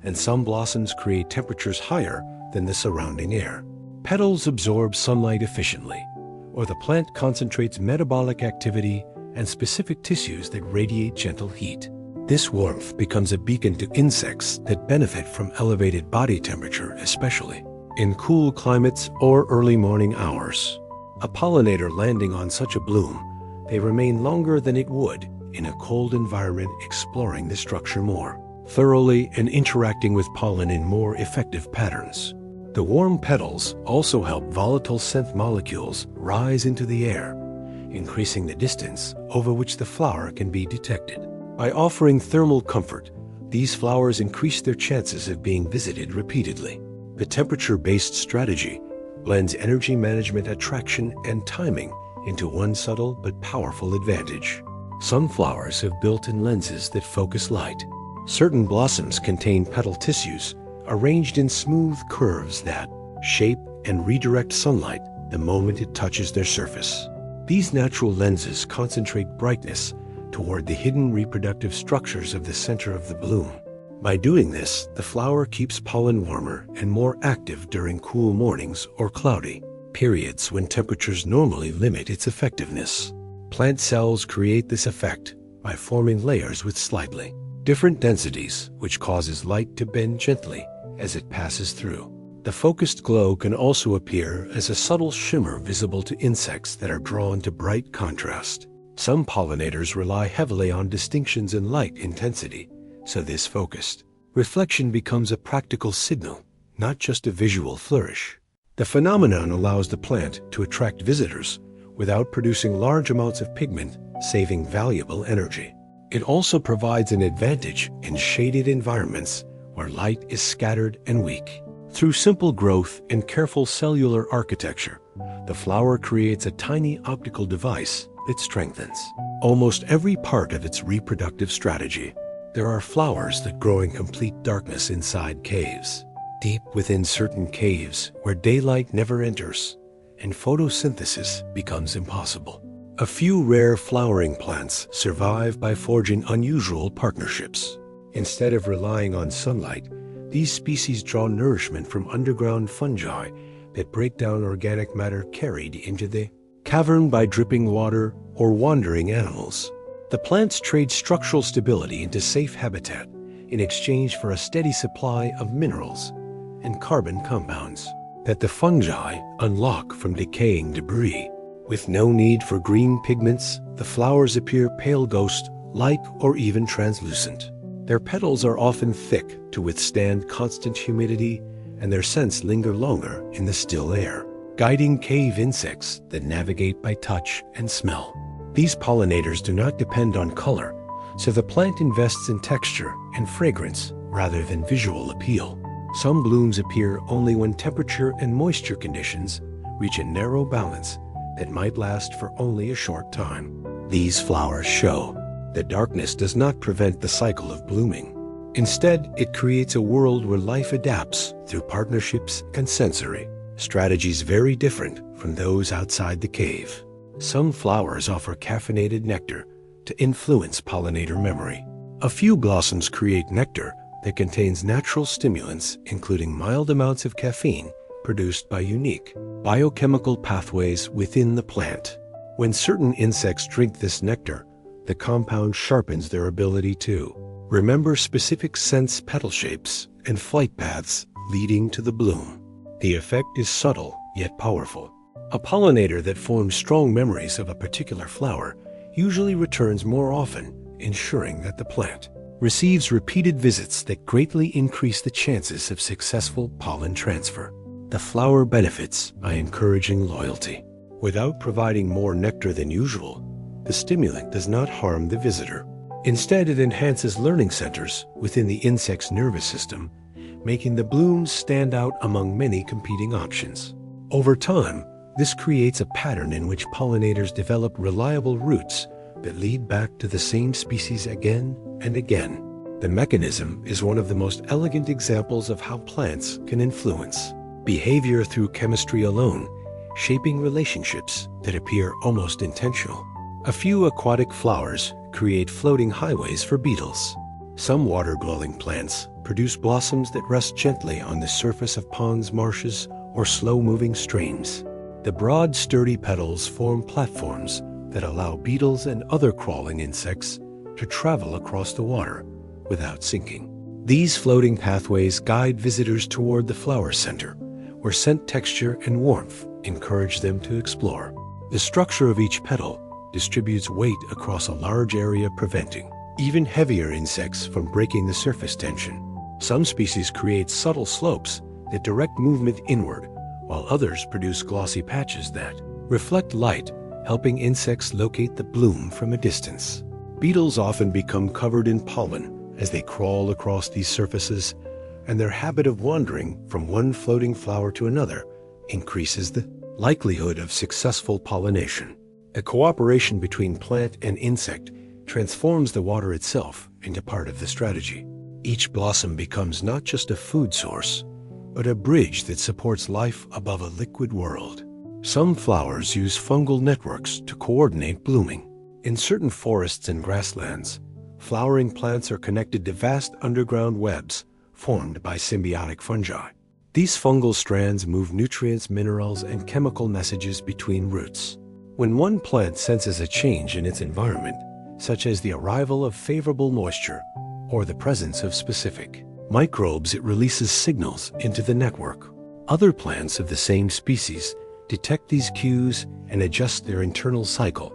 and some blossoms create temperatures higher than the surrounding air. Petals absorb sunlight efficiently, or the plant concentrates metabolic activity and specific tissues that radiate gentle heat. This warmth becomes a beacon to insects that benefit from elevated body temperature, especially in cool climates or early morning hours. A pollinator landing on such a bloom, they remain longer than it would in a cold environment, exploring the structure more thoroughly and interacting with pollen in more effective patterns. The warm petals also help volatile scent molecules rise into the air, increasing the distance over which the flower can be detected. By offering thermal comfort, these flowers increase their chances of being visited repeatedly. The temperature-based strategy blends energy management, attraction, and timing into one subtle but powerful advantage. Some flowers have built-in lenses that focus light. Certain blossoms contain petal tissues arranged in smooth curves that shape and redirect sunlight the moment it touches their surface. These natural lenses concentrate brightness toward the hidden reproductive structures of the center of the bloom. By doing this, the flower keeps pollen warmer and more active during cool mornings or cloudy periods when temperatures normally limit its effectiveness. Plant cells create this effect by forming layers with slightly different densities, which causes light to bend gently as it passes through. The focused glow can also appear as a subtle shimmer visible to insects that are drawn to bright contrast. Some pollinators rely heavily on distinctions in light intensity, so this focused reflection becomes a practical signal, not just a visual flourish. The phenomenon allows the plant to attract visitors without producing large amounts of pigment, saving valuable energy. It also provides an advantage in shaded environments where light is scattered and weak. Through simple growth and careful cellular architecture, the flower creates a tiny optical device that strengthens almost every part of its reproductive strategy. There are flowers that grow in complete darkness inside caves, deep within certain caves where daylight never enters and photosynthesis becomes impossible. A few rare flowering plants survive by forging unusual partnerships. Instead of relying on sunlight, these species draw nourishment from underground fungi that break down organic matter carried into the cavern by dripping water or wandering animals. The plants trade structural stability into safe habitat in exchange for a steady supply of minerals and carbon compounds that the fungi unlock from decaying debris. With no need for green pigments, the flowers appear pale ghost-like or even translucent. Their petals are often thick to withstand constant humidity, and their scents linger longer in the still air, guiding cave insects that navigate by touch and smell. These pollinators do not depend on color, so the plant invests in texture and fragrance rather than visual appeal. Some blooms appear only when temperature and moisture conditions reach a narrow balance that might last for only a short time. These flowers show that darkness does not prevent the cycle of blooming. Instead, it creates a world where life adapts through partnerships and sensory strategies very different from those outside the cave. Some flowers offer caffeinated nectar to influence pollinator memory. A few blossoms create nectar that contains natural stimulants, including mild amounts of caffeine produced by unique biochemical pathways within the plant. When certain insects drink this nectar, the compound sharpens their ability to remember specific scents, petal shapes, and flight paths leading to the bloom. The effect is subtle yet powerful. A pollinator that forms strong memories of a particular flower usually returns more often, ensuring that the plant receives repeated visits that greatly increase the chances of successful pollen transfer. The flower benefits by encouraging loyalty. Without providing more nectar than usual, the stimulant does not harm the visitor. Instead, it enhances learning centers within the insect's nervous system, making the blooms stand out among many competing options. Over time, this creates a pattern in which pollinators develop reliable routes that lead back to the same species again and again. The mechanism is one of the most elegant examples of how plants can influence behavior through chemistry alone, shaping relationships that appear almost intentional. A few aquatic flowers create floating highways for beetles. Some water-dwelling plants produce blossoms that rest gently on the surface of ponds, marshes, or slow-moving streams. The broad, sturdy petals form platforms that allow beetles and other crawling insects to travel across the water without sinking. These floating pathways guide visitors toward the flower center, where scent, texture, and warmth encourage them to explore. The structure of each petal distributes weight across a large area, preventing even heavier insects from breaking the surface tension. Some species create subtle slopes that direct movement inward, while others produce glossy patches that reflect light, helping insects locate the bloom from a distance. Beetles often become covered in pollen as they crawl across these surfaces, and their habit of wandering from one floating flower to another increases the likelihood of successful pollination. A cooperation between plant and insect transforms the water itself into part of the strategy. Each blossom becomes not just a food source, but a bridge that supports life above a liquid world. Some flowers use fungal networks to coordinate blooming. In certain forests and grasslands, flowering plants are connected to vast underground webs formed by symbiotic fungi. These fungal strands move nutrients, minerals, and chemical messages between roots. When one plant senses a change in its environment, such as the arrival of favorable moisture or the presence of specific microbes, it releases signals into the network. Other plants of the same species detect these cues and adjust their internal cycle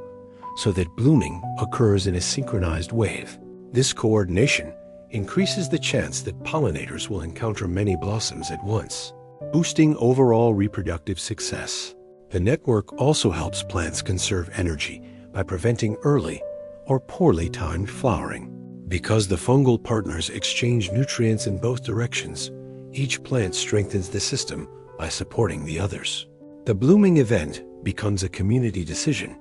so that blooming occurs in a synchronized wave. This coordination increases the chance that pollinators will encounter many blossoms at once, boosting overall reproductive success. The network also helps plants conserve energy by preventing early or poorly timed flowering. Because the fungal partners exchange nutrients in both directions, each plant strengthens the system by supporting the others. The blooming event becomes a community decision,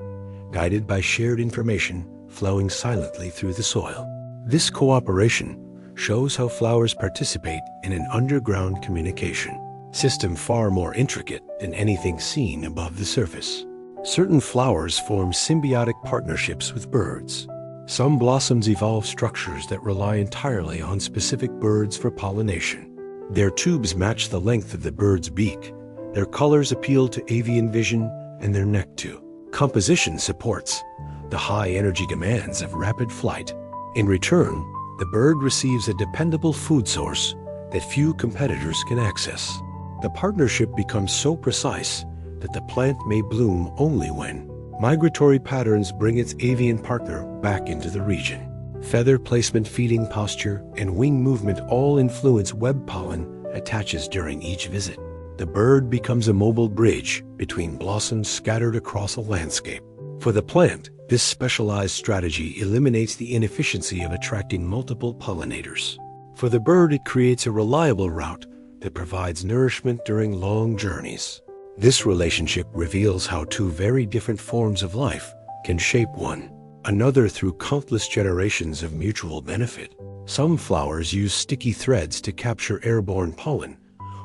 guided by shared information flowing silently through the soil. This cooperation shows how flowers participate in an underground communication system far more intricate than anything seen above the surface. Certain flowers form symbiotic partnerships with birds. Some blossoms evolve structures that rely entirely on specific birds for pollination. Their tubes match the length of the bird's beak, their colors appeal to avian vision, and their nectar composition supports the high energy demands of rapid flight. In return, the bird receives a dependable food source that few competitors can access. The partnership becomes so precise that the plant may bloom only when migratory patterns bring its avian partner back into the region. Feather placement, feeding posture, and wing movement all influence web pollen attaches during each visit. The bird becomes a mobile bridge between blossoms scattered across a landscape. For the plant, this specialized strategy eliminates the inefficiency of attracting multiple pollinators. For the bird, it creates a reliable route that provides nourishment during long journeys. This relationship reveals how two very different forms of life can shape one another through countless generations of mutual benefit. Some flowers use sticky threads to capture airborne pollen,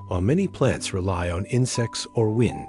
while many plants rely on insects or wind.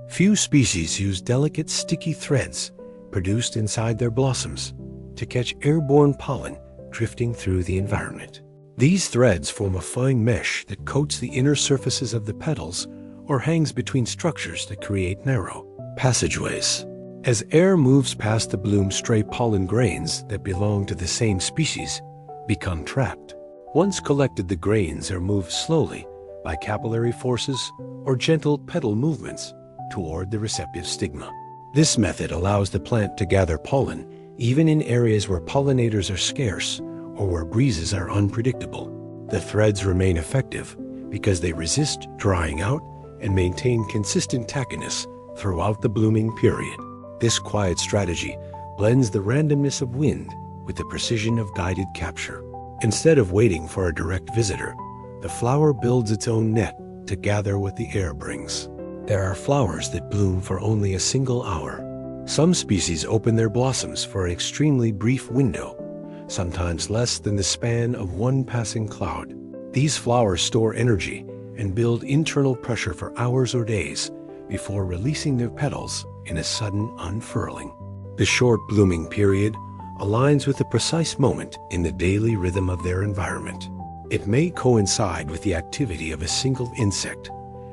Few species use delicate sticky threads produced inside their blossoms to catch airborne pollen drifting through the environment. These threads form a fine mesh that coats the inner surfaces of the petals or hangs between structures that create narrow passageways. As air moves past the bloom, stray pollen grains that belong to the same species become trapped. Once collected, the grains are moved slowly by capillary forces or gentle petal movements toward the receptive stigma. This method allows the plant to gather pollen even in areas where pollinators are scarce or where breezes are unpredictable. The threads remain effective because they resist drying out and maintain consistent tackiness throughout the blooming period. This quiet strategy blends the randomness of wind with the precision of guided capture. Instead of waiting for a direct visitor, the flower builds its own net to gather what the air brings. There are flowers that bloom for only a single hour. Some species open their blossoms for an extremely brief window, sometimes less than the span of one passing cloud. These flowers store energy and build internal pressure for hours or days before releasing their petals in a sudden unfurling. The short blooming period aligns with a precise moment in the daily rhythm of their environment. It may coincide with the activity of a single insect,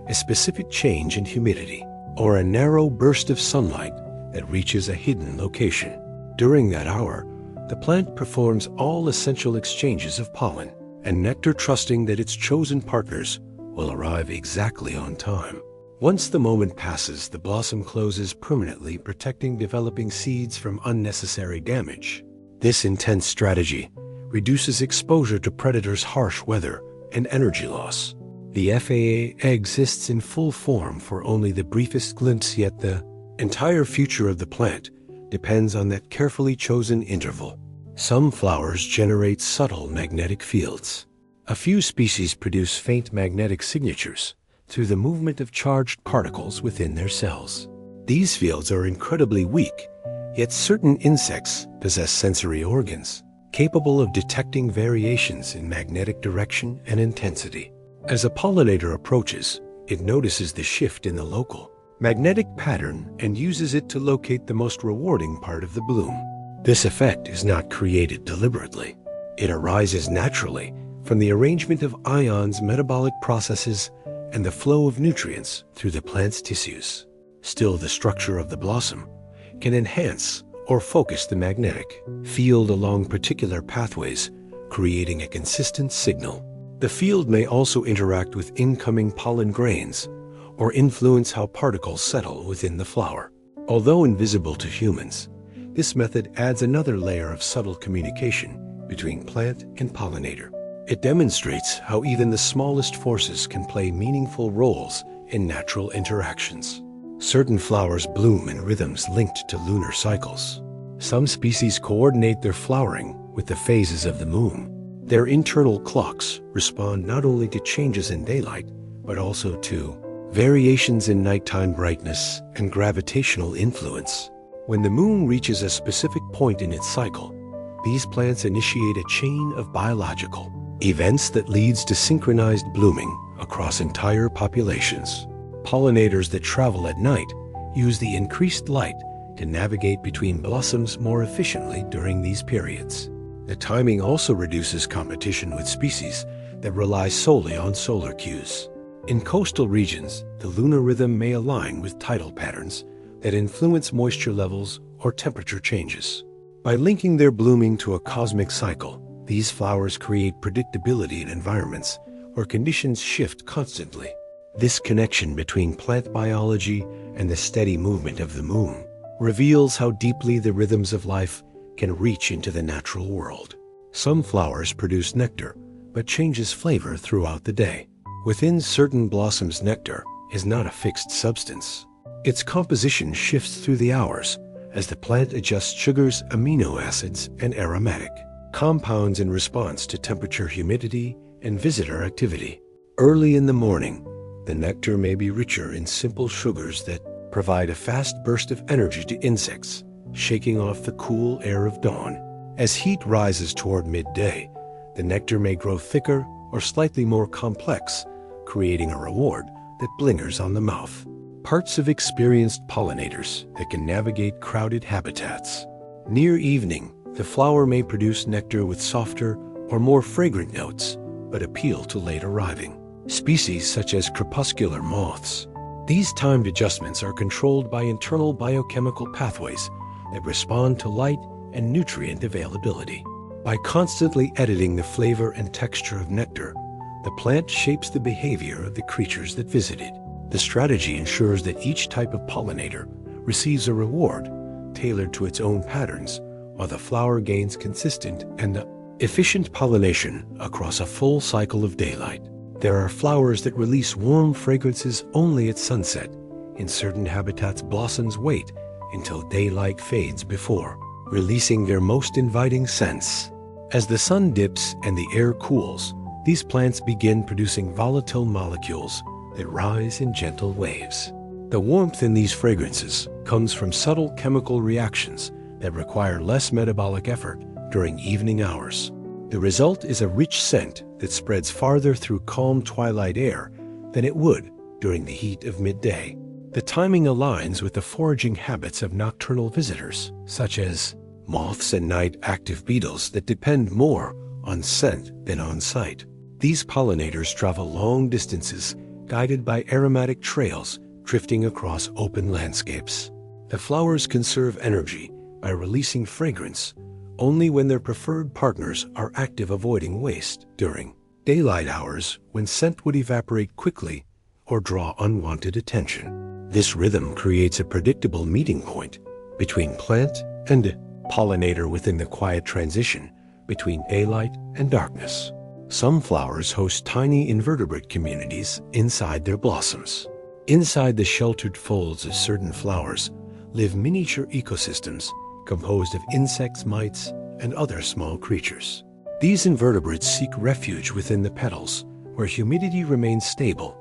a specific change in humidity, or a narrow burst of sunlight that reaches a hidden location. During that hour, the plant performs all essential exchanges of pollen and nectar, trusting that its chosen partners will arrive exactly on time. Once the moment passes, the blossom closes permanently, protecting developing seeds from unnecessary damage. This intense strategy reduces exposure to predators, harsh weather, and energy loss. The FAA exists in full form for only the briefest glimpse, yet the entire future of the plant depends on that carefully chosen interval. Some flowers generate subtle magnetic fields. A few species produce faint magnetic signatures through the movement of charged particles within their cells. These fields are incredibly weak, yet certain insects possess sensory organs capable of detecting variations in magnetic direction and intensity. As a pollinator approaches, it notices the shift in the local magnetic pattern and uses it to locate the most rewarding part of the bloom. This effect is not created deliberately. It arises naturally from the arrangement of ions, metabolic processes, and the flow of nutrients through the plant's tissues. Still, the structure of the blossom can enhance or focus the magnetic field along particular pathways, creating a consistent signal. The field may also interact with incoming pollen grains or influence how particles settle within the flower. Although invisible to humans, this method adds another layer of subtle communication between plant and pollinator. It demonstrates how even the smallest forces can play meaningful roles in natural interactions. Certain flowers bloom in rhythms linked to lunar cycles. Some species coordinate their flowering with the phases of the moon. Their internal clocks respond not only to changes in daylight, but also to variations in nighttime brightness and gravitational influence. When the moon reaches a specific point in its cycle, these plants initiate a chain of biological events that leads to synchronized blooming across entire populations. Pollinators that travel at night use the increased light to navigate between blossoms more efficiently during these periods. The timing also reduces competition with species that rely solely on solar cues. In coastal regions, the lunar rhythm may align with tidal patterns that influence moisture levels or temperature changes. By linking their blooming to a cosmic cycle, these flowers create predictability in environments where conditions shift constantly. This connection between plant biology and the steady movement of the moon reveals how deeply the rhythms of life can reach into the natural world. Some flowers produce nectar, but changes flavor throughout the day. Within certain blossoms, nectar is not a fixed substance. Its composition shifts through the hours as the plant adjusts sugars, amino acids, and aromatic compounds in response to temperature, humidity, and visitor activity. Early in the morning, the nectar may be richer in simple sugars that provide a fast burst of energy to insects, shaking off the cool air of dawn. As heat rises toward midday, the nectar may grow thicker or slightly more complex, creating a reward that lingers on the mouth. Parts of experienced pollinators that can navigate crowded habitats. Near evening, the flower may produce nectar with softer or more fragrant notes, but appeal to late arriving species such as crepuscular moths. These timed adjustments are controlled by internal biochemical pathways that respond to light and nutrient availability. By constantly editing the flavor and texture of nectar, the plant shapes the behavior of the creatures that visit it. The strategy ensures that each type of pollinator receives a reward tailored to its own patterns, while the flower gains consistent and efficient pollination across a full cycle of daylight. There are flowers that release warm fragrances only at sunset. In certain habitats, blossoms wait until daylight fades before releasing their most inviting scents. As the sun dips and the air cools, these plants begin producing volatile molecules that rise in gentle waves. The warmth in these fragrances comes from subtle chemical reactions that require less metabolic effort during evening hours. The result is a rich scent that spreads farther through calm twilight air than it would during the heat of midday. The timing aligns with the foraging habits of nocturnal visitors, such as moths and night-active beetles that depend more on scent than on sight. These pollinators travel long distances, guided by aromatic trails drifting across open landscapes. The flowers conserve energy by releasing fragrance only when their preferred partners are active, avoiding waste during daylight hours when scent would evaporate quickly or draw unwanted attention. This rhythm creates a predictable meeting point between plant and pollinator within the quiet transition between daylight and darkness. Some flowers host tiny invertebrate communities inside their blossoms. Inside the sheltered folds of certain flowers live miniature ecosystems composed of insects, mites, and other small creatures. These invertebrates seek refuge within the petals, where humidity remains stable,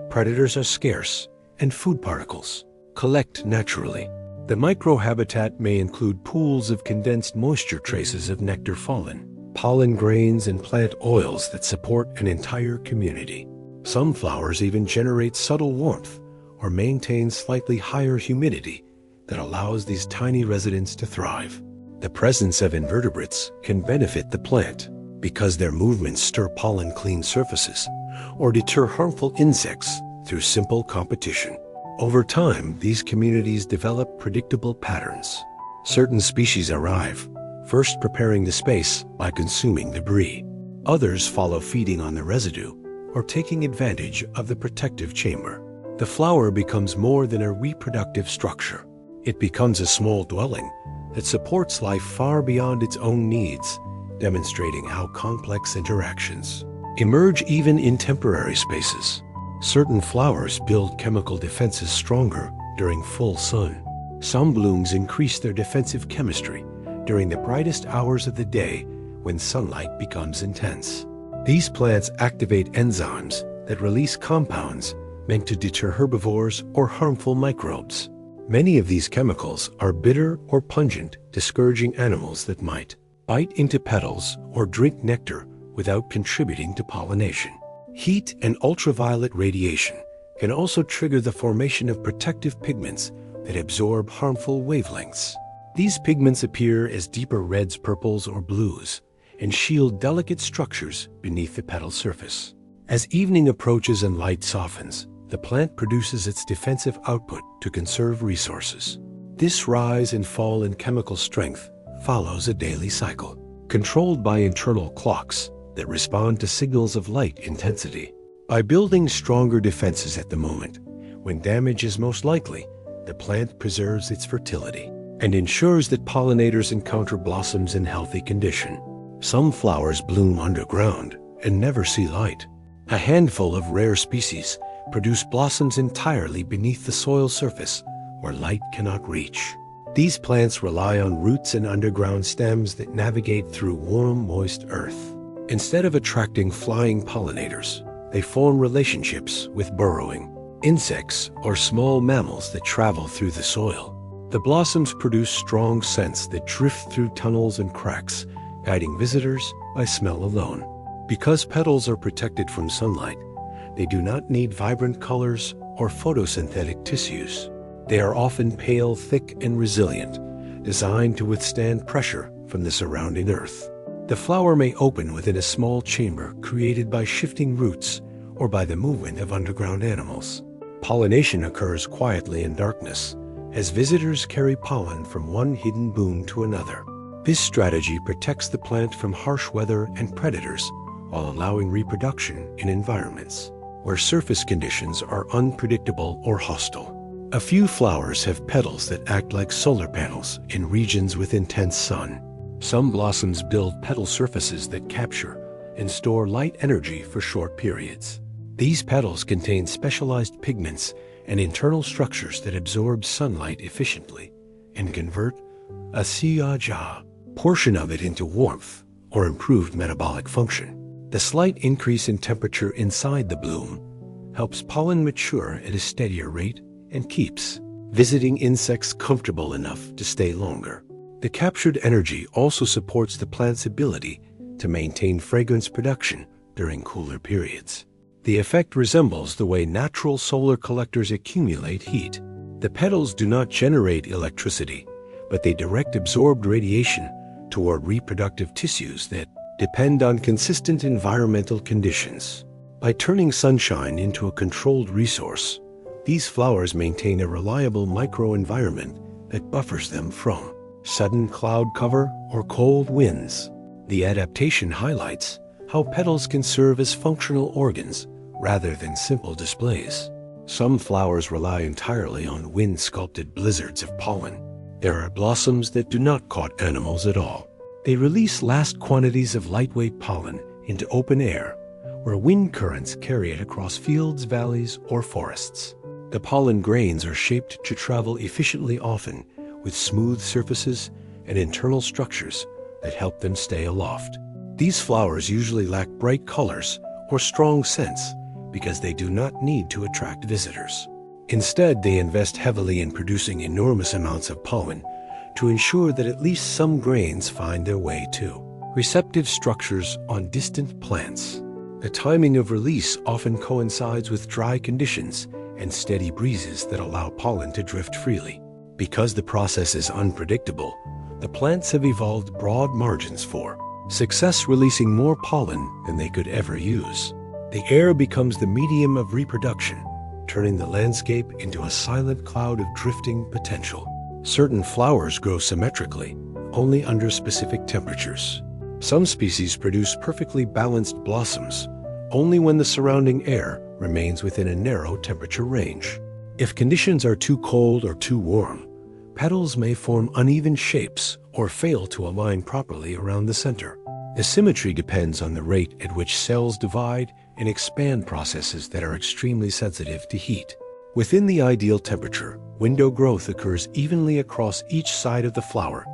predators are scarce, and food particles collect naturally. The microhabitat may include pools of condensed moisture, traces of nectar fallen, pollen grains, and plant oils that support an entire community. Some flowers even generate subtle warmth or maintain slightly higher humidity that allows these tiny residents to thrive. The presence of invertebrates can benefit the plant because their movements stir pollen-clean surfaces or deter harmful insects through simple competition. Over time, these communities develop predictable patterns. Certain species arrive, first preparing the space by consuming debris. Others follow, feeding on the residue or taking advantage of the protective chamber. The flower becomes more than a reproductive structure. It becomes a small dwelling that supports life far beyond its own needs, demonstrating how complex interactions emerge even in temporary spaces. Certain flowers build chemical defenses stronger during full sun. Some blooms increase their defensive chemistry during the brightest hours of the day when sunlight becomes intense. These plants activate enzymes that release compounds meant to deter herbivores or harmful microbes. Many of these chemicals are bitter or pungent, discouraging animals that might bite into petals or drink nectar without contributing to pollination. Heat and ultraviolet radiation can also trigger the formation of protective pigments that absorb harmful wavelengths. These pigments appear as deeper reds, purples, or blues and shield delicate structures beneath the petal surface. As evening approaches and light softens, the plant produces its defensive output to conserve resources. This rise and fall in chemical strength follows a daily cycle, controlled by internal clocks that respond to signals of light intensity. By building stronger defenses at the moment, when damage is most likely, the plant preserves its fertility and ensures that pollinators encounter blossoms in healthy condition. Some flowers bloom underground and never see light. A handful of rare species produce blossoms entirely beneath the soil surface where light cannot reach. These plants rely on roots and underground stems that navigate through warm, moist earth. Instead of attracting flying pollinators, they form relationships with burrowing insects or small mammals that travel through the soil. The blossoms produce strong scents that drift through tunnels and cracks, guiding visitors by smell alone. Because petals are protected from sunlight, they do not need vibrant colors or photosynthetic tissues. They are often pale, thick, and resilient, designed to withstand pressure from the surrounding earth. The flower may open within a small chamber created by shifting roots or by the movement of underground animals. Pollination occurs quietly in darkness, as visitors carry pollen from one hidden boom to another. This strategy protects the plant from harsh weather and predators while allowing reproduction in environments where surface conditions are unpredictable or hostile. A few flowers have petals that act like solar panels in regions with intense sun. Some blossoms build petal surfaces that capture and store light energy for short periods. These petals contain specialized pigments and internal structures that absorb sunlight efficiently and convert a siaja portion of it into warmth or improved metabolic function. The slight increase in temperature inside the bloom helps pollen mature at a steadier rate and keeps visiting insects comfortable enough to stay longer. The captured energy also supports the plant's ability to maintain fragrance production during cooler periods. The effect resembles the way natural solar collectors accumulate heat. The petals do not generate electricity, but they direct absorbed radiation toward reproductive tissues that depend on consistent environmental conditions. By turning sunshine into a controlled resource, these flowers maintain a reliable microenvironment that buffers them from sudden cloud cover or cold winds. The adaptation highlights how petals can serve as functional organs rather than simple displays. Some flowers rely entirely on wind-sculpted blizzards of pollen. There are blossoms that do not court animals at all. They release vast quantities of lightweight pollen into open air, where wind currents carry it across fields, valleys, or forests. The pollen grains are shaped to travel efficiently, often with smooth surfaces and internal structures that help them stay aloft. These flowers usually lack bright colors or strong scents because they do not need to attract visitors. Instead, they invest heavily in producing enormous amounts of pollen to ensure that at least some grains find their way to receptive structures on distant plants. The timing of release often coincides with dry conditions and steady breezes that allow pollen to drift freely. Because the process is unpredictable, the plants have evolved broad margins for success, releasing more pollen than they could ever use. The air becomes the medium of reproduction, turning the landscape into a silent cloud of drifting potential. Certain flowers grow symmetrically, only under specific temperatures. Some species produce perfectly balanced blossoms only when the surrounding air remains within a narrow temperature range. If conditions are too cold or too warm, petals may form uneven shapes or fail to align properly around the center. The symmetry depends on the rate at which cells divide and expand, processes that are extremely sensitive to heat. Within the ideal temperature, window growth occurs evenly across each side of the flower,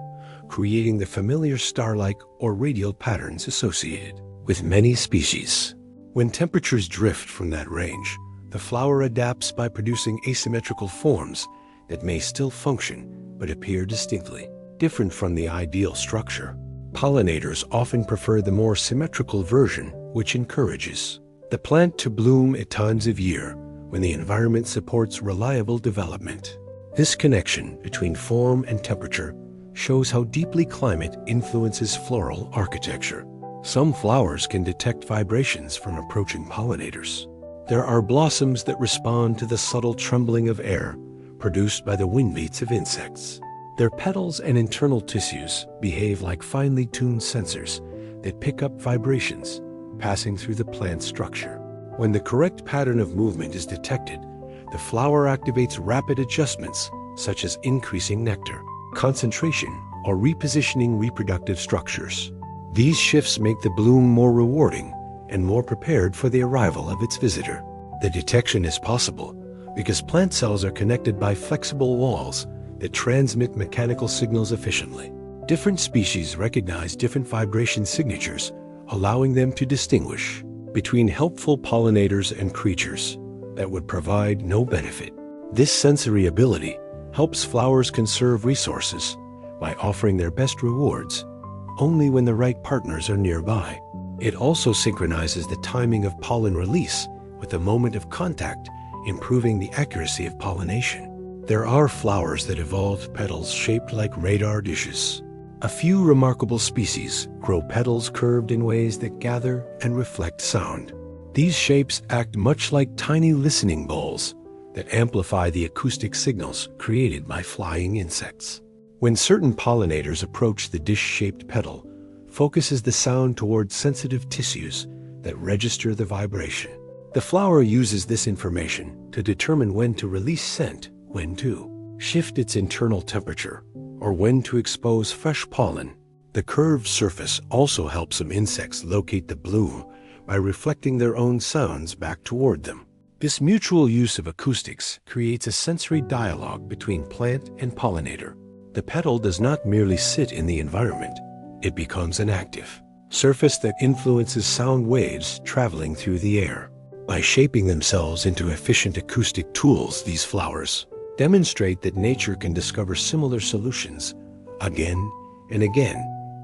creating the familiar star-like or radial patterns associated with many species. When temperatures drift from that range, the flower adapts by producing asymmetrical forms that may still function but appear distinctly different from the ideal structure. Pollinators often prefer the more symmetrical version, which encourages the plant to bloom at times of year when the environment supports reliable development. This connection between form and temperature shows how deeply climate influences floral architecture. Some flowers can detect vibrations from approaching pollinators. There are blossoms that respond to the subtle trembling of air produced by the wind beats of insects. Their petals and internal tissues behave like finely tuned sensors that pick up vibrations passing through the plant structure. When the correct pattern of movement is detected, the flower activates rapid adjustments such as increasing nectar, concentration, or repositioning reproductive structures. These shifts make the bloom more rewarding and more prepared for the arrival of its visitor. The detection is possible because plant cells are connected by flexible walls that transmit mechanical signals efficiently. Different species recognize different vibration signatures, allowing them to distinguish between helpful pollinators and creatures that would provide no benefit. This sensory ability helps flowers conserve resources by offering their best rewards only when the right partners are nearby. It also synchronizes the timing of pollen release with the moment of contact, improving the accuracy of pollination. There are flowers that evolved petals shaped like radar dishes. A few remarkable species grow petals curved in ways that gather and reflect sound. These shapes act much like tiny listening bowls that amplify the acoustic signals created by flying insects. When certain pollinators approach the dish-shaped petal, focuses the sound towards sensitive tissues that register the vibration. The flower uses this information to determine when to release scent, when to shift its internal temperature, or when to expose fresh pollen. The curved surface also helps some insects locate the bloom by reflecting their own sounds back toward them. This mutual use of acoustics creates a sensory dialogue between plant and pollinator. The petal does not merely sit in the environment, it becomes an active surface that influences sound waves traveling through the air. By shaping themselves into efficient acoustic tools, these flowers demonstrate that nature can discover similar solutions again and again,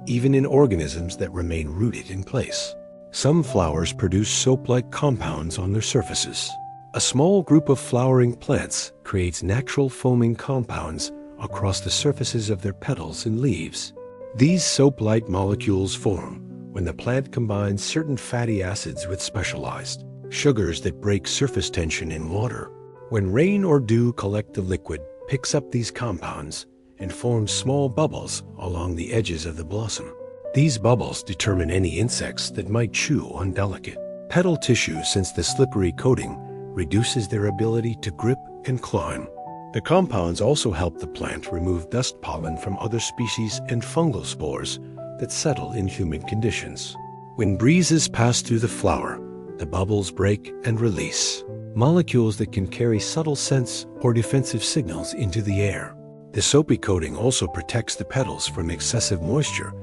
even in organisms that remain rooted in place. Some flowers produce soap-like compounds on their surfaces. A small group of flowering plants creates natural foaming compounds across the surfaces of their petals and leaves. These soap-like molecules form when the plant combines certain fatty acids with specialized sugars that break surface tension in water. When rain or dew collect the liquid, picks up these compounds and forms small bubbles along the edges of the blossom. These bubbles determine any insects that might chew on delicate petal tissue, since the slippery coating reduces their ability to grip and climb. The compounds also help the plant remove dust pollen from other species and fungal spores that settle in humid conditions. When breezes pass through the flower, the bubbles break and release molecules that can carry subtle scents or defensive signals into the air. The soapy coating also protects the petals from excessive moisture,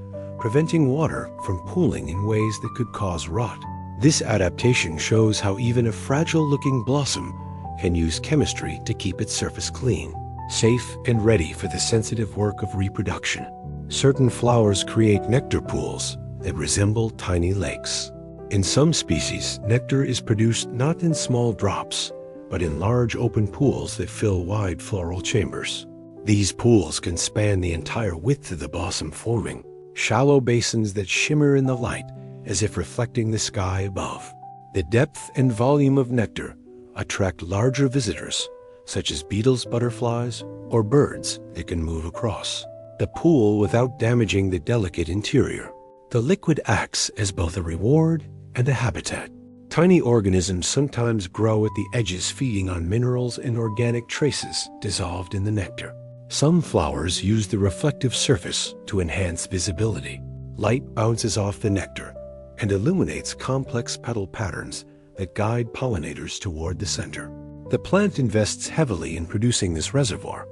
preventing water from pooling in ways that could cause rot. This adaptation shows how even a fragile-looking blossom can use chemistry to keep its surface clean, safe, and ready for the sensitive work of reproduction. Certain flowers create nectar pools that resemble tiny lakes. In some species, nectar is produced not in small drops, but in large open pools that fill wide floral chambers. These pools can span the entire width of the blossom, forming shallow basins that shimmer in the light as if reflecting the sky above. The depth and volume of nectar attract larger visitors, such as beetles, butterflies, or birds that can move across the pool without damaging the delicate interior. The liquid acts as both a reward and a habitat. Tiny organisms sometimes grow at the edges, feeding on minerals and organic traces dissolved in the nectar. Some flowers use the reflective surface to enhance visibility. Light bounces off the nectar and illuminates complex petal patterns that guide pollinators toward the center. The plant invests heavily in producing this reservoir,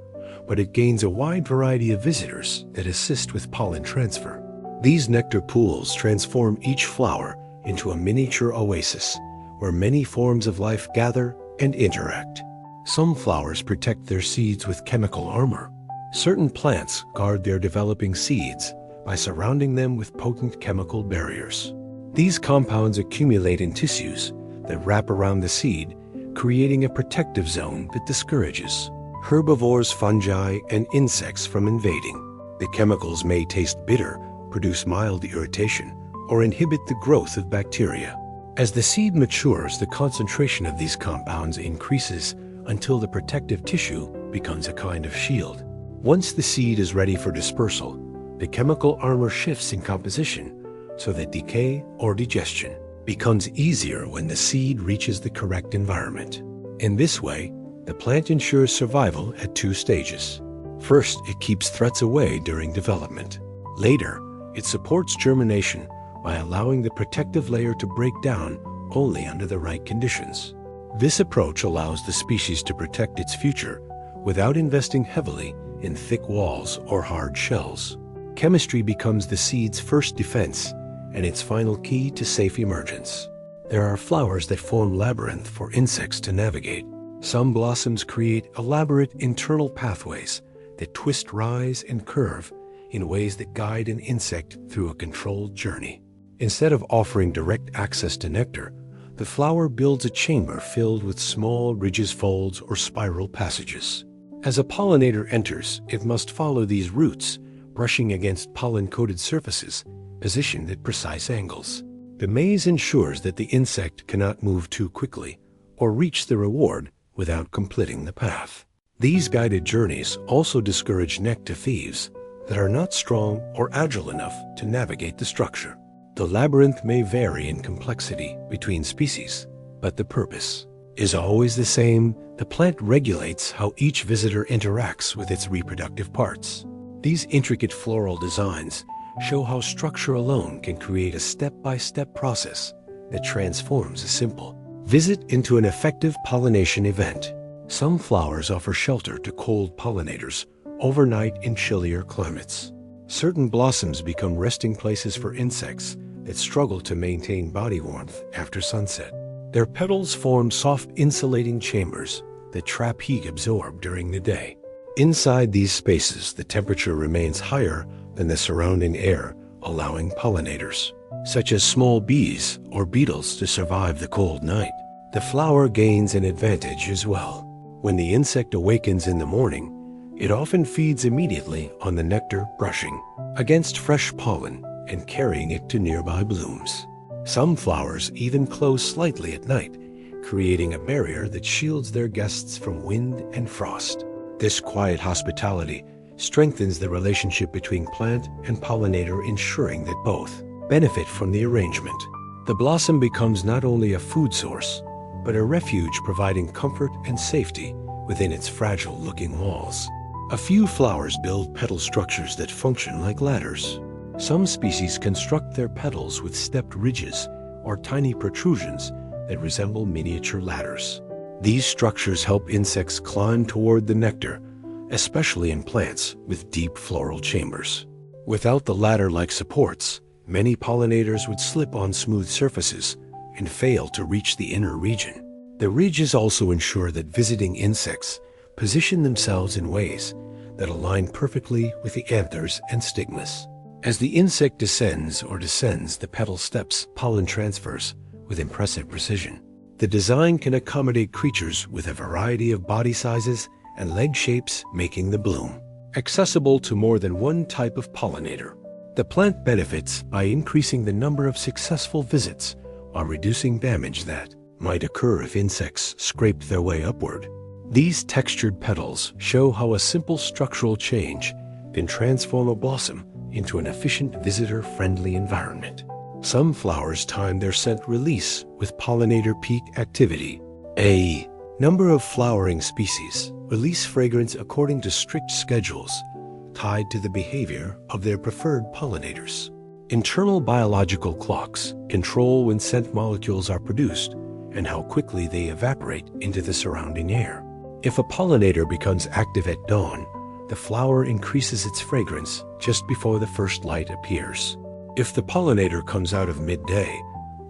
but it gains a wide variety of visitors that assist with pollen transfer. These nectar pools transform each flower into a miniature oasis where many forms of life gather and interact. Some flowers protect their seeds with chemical armor. Certain plants guard their developing seeds by surrounding them with potent chemical barriers. These compounds accumulate in tissues that wrap around the seed, creating a protective zone that discourages herbivores, fungi, and insects from invading. The chemicals may taste bitter, produce mild irritation, or inhibit the growth of bacteria. As the seed matures, the concentration of these compounds increases until the protective tissue becomes a kind of shield. Once the seed is ready for dispersal, the chemical armor shifts in composition so that decay or digestion becomes easier when the seed reaches the correct environment. In this way, the plant ensures survival at two stages. First, it keeps threats away during development. Later, it supports germination by allowing the protective layer to break down only under the right conditions. This approach allows the species to protect its future without investing heavily in thick walls or hard shells. Chemistry becomes the seed's first defense and its final key to safe emergence. There are flowers that form labyrinth for insects to navigate. Some blossoms create elaborate internal pathways that twist, rise, and curve in ways that guide an insect through a controlled journey. Instead of offering direct access to nectar, the flower builds a chamber filled with small ridges, folds, or spiral passages. As a pollinator enters, it must follow these routes, brushing against pollen-coated surfaces positioned at precise angles. The maze ensures that the insect cannot move too quickly or reach the reward without completing the path. These guided journeys also discourage nectar thieves that are not strong or agile enough to navigate the structure. The labyrinth may vary in complexity between species, but the purpose is always the same. The plant regulates how each visitor interacts with its reproductive parts. These intricate floral designs show how structure alone can create a step-by-step process that transforms a simple visit into an effective pollination event. Some flowers offer shelter to cold pollinators overnight in chillier climates. Certain blossoms become resting places for insects that struggle to maintain body warmth after sunset. Their petals form soft insulating chambers that trap heat absorbed during the day. Inside these spaces, the temperature remains higher than the surrounding air, allowing pollinators, such as small bees or beetles, to survive the cold night. The flower gains an advantage as well. When the insect awakens in the morning, it often feeds immediately on the nectar, brushing against fresh pollen and carrying it to nearby blooms. Some flowers even close slightly at night, creating a barrier that shields their guests from wind and frost. This quiet hospitality strengthens the relationship between plant and pollinator, ensuring that both benefit from the arrangement. The blossom becomes not only a food source, but a refuge providing comfort and safety within its fragile-looking walls. A few flowers build petal structures that function like ladders. Some species construct their petals with stepped ridges or tiny protrusions that resemble miniature ladders. These structures help insects climb toward the nectar, especially in plants with deep floral chambers. Without the ladder-like supports, many pollinators would slip on smooth surfaces and fail to reach the inner region. The ridges also ensure that visiting insects position themselves in ways that align perfectly with the anthers and stigmas. As the insect descends, the petal steps pollen transfers with impressive precision. The design can accommodate creatures with a variety of body sizes and leg shapes, making the bloom accessible to more than one type of pollinator. The plant benefits by increasing the number of successful visits while reducing damage that might occur if insects scraped their way upward. These textured petals show how a simple structural change can transform a blossom into an efficient, visitor-friendly environment. Some flowers time their scent release with pollinator peak activity. A number of flowering species release fragrance according to strict schedules tied to the behavior of their preferred pollinators. Internal biological clocks control when scent molecules are produced and how quickly they evaporate into the surrounding air. If a pollinator becomes active at dawn, the flower increases its fragrance just before the first light appears. If the pollinator comes out of midday,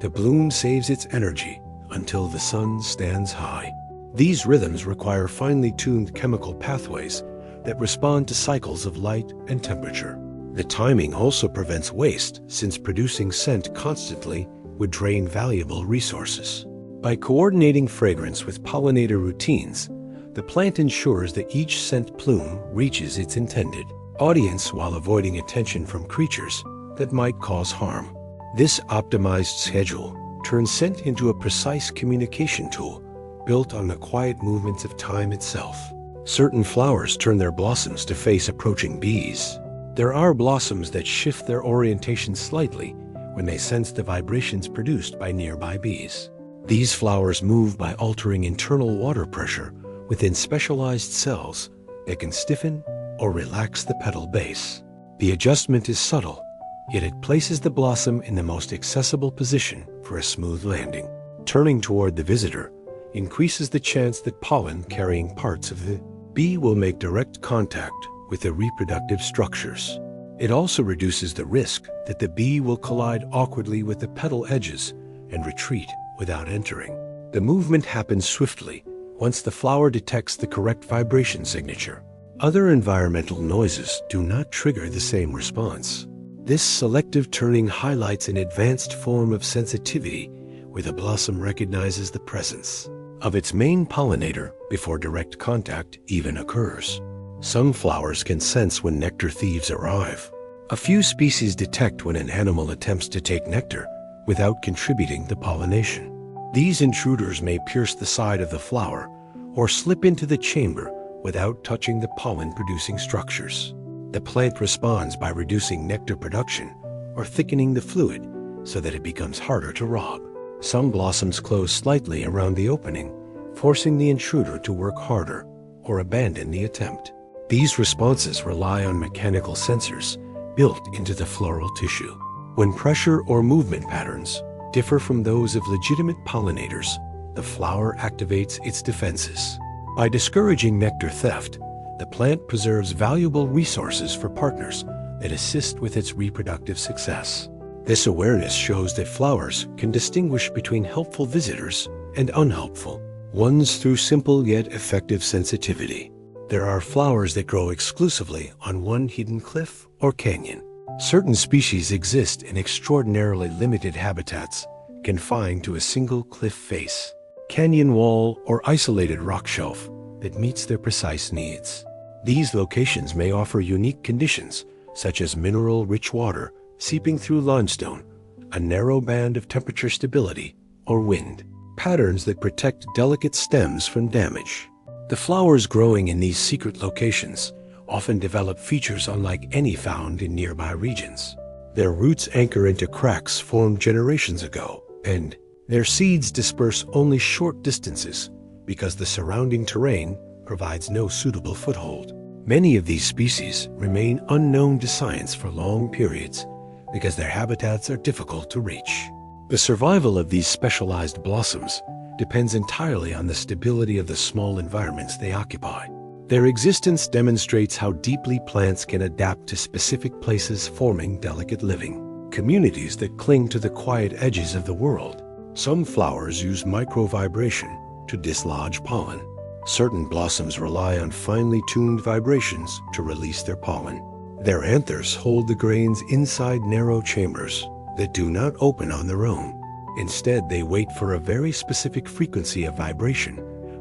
the bloom saves its energy until the sun stands high. These rhythms require finely tuned chemical pathways that respond to cycles of light and temperature. The timing also prevents waste, since producing scent constantly would drain valuable resources. By coordinating fragrance with pollinator routines, the plant ensures that each scent plume reaches its intended audience while avoiding attention from creatures that might cause harm. This optimized schedule turns scent into a precise communication tool built on the quiet movements of time itself. Certain flowers turn their blossoms to face approaching bees. There are blossoms that shift their orientation slightly when they sense the vibrations produced by nearby bees. These flowers move by altering internal water pressure within specialized cells that can stiffen or relax the petal base. The adjustment is subtle, yet it places the blossom in the most accessible position for a smooth landing. Turning toward the visitor increases the chance that pollen-carrying parts of the bee will make direct contact with the reproductive structures. It also reduces the risk that the bee will collide awkwardly with the petal edges and retreat without entering. The movement happens swiftly once the flower detects the correct vibration signature. Other environmental noises do not trigger the same response. This selective turning highlights an advanced form of sensitivity where the blossom recognizes the presence of its main pollinator before direct contact even occurs. Some flowers can sense when nectar thieves arrive. A few species detect when an animal attempts to take nectar without contributing to pollination. These intruders may pierce the side of the flower or slip into the chamber without touching the pollen-producing structures. The plant responds by reducing nectar production or thickening the fluid so that it becomes harder to rob. Some blossoms close slightly around the opening, forcing the intruder to work harder or abandon the attempt. These responses rely on mechanical sensors built into the floral tissue. When pressure or movement patterns differ from those of legitimate pollinators, the flower activates its defenses. By discouraging nectar theft, the plant preserves valuable resources for partners that assist with its reproductive success. This awareness shows that flowers can distinguish between helpful visitors and unhelpful ones through simple yet effective sensitivity. There are flowers that grow exclusively on one hidden cliff or canyon. Certain species exist in extraordinarily limited habitats, confined to a single cliff face, canyon wall, or isolated rock shelf that meets their precise needs. These locations may offer unique conditions, such as mineral-rich water seeping through limestone, a narrow band of temperature stability, or wind patterns that protect delicate stems from damage. The flowers growing in these secret locations often develop features unlike any found in nearby regions. Their roots anchor into cracks formed generations ago, and their seeds disperse only short distances because the surrounding terrain provides no suitable foothold. Many of these species remain unknown to science for long periods because their habitats are difficult to reach. The survival of these specialized blossoms depends entirely on the stability of the small environments they occupy. Their existence demonstrates how deeply plants can adapt to specific places, forming delicate living communities that cling to the quiet edges of the world. Some flowers use microvibration to dislodge pollen. Certain blossoms rely on finely tuned vibrations to release their pollen. Their anthers hold the grains inside narrow chambers that do not open on their own. Instead, they wait for a very specific frequency of vibration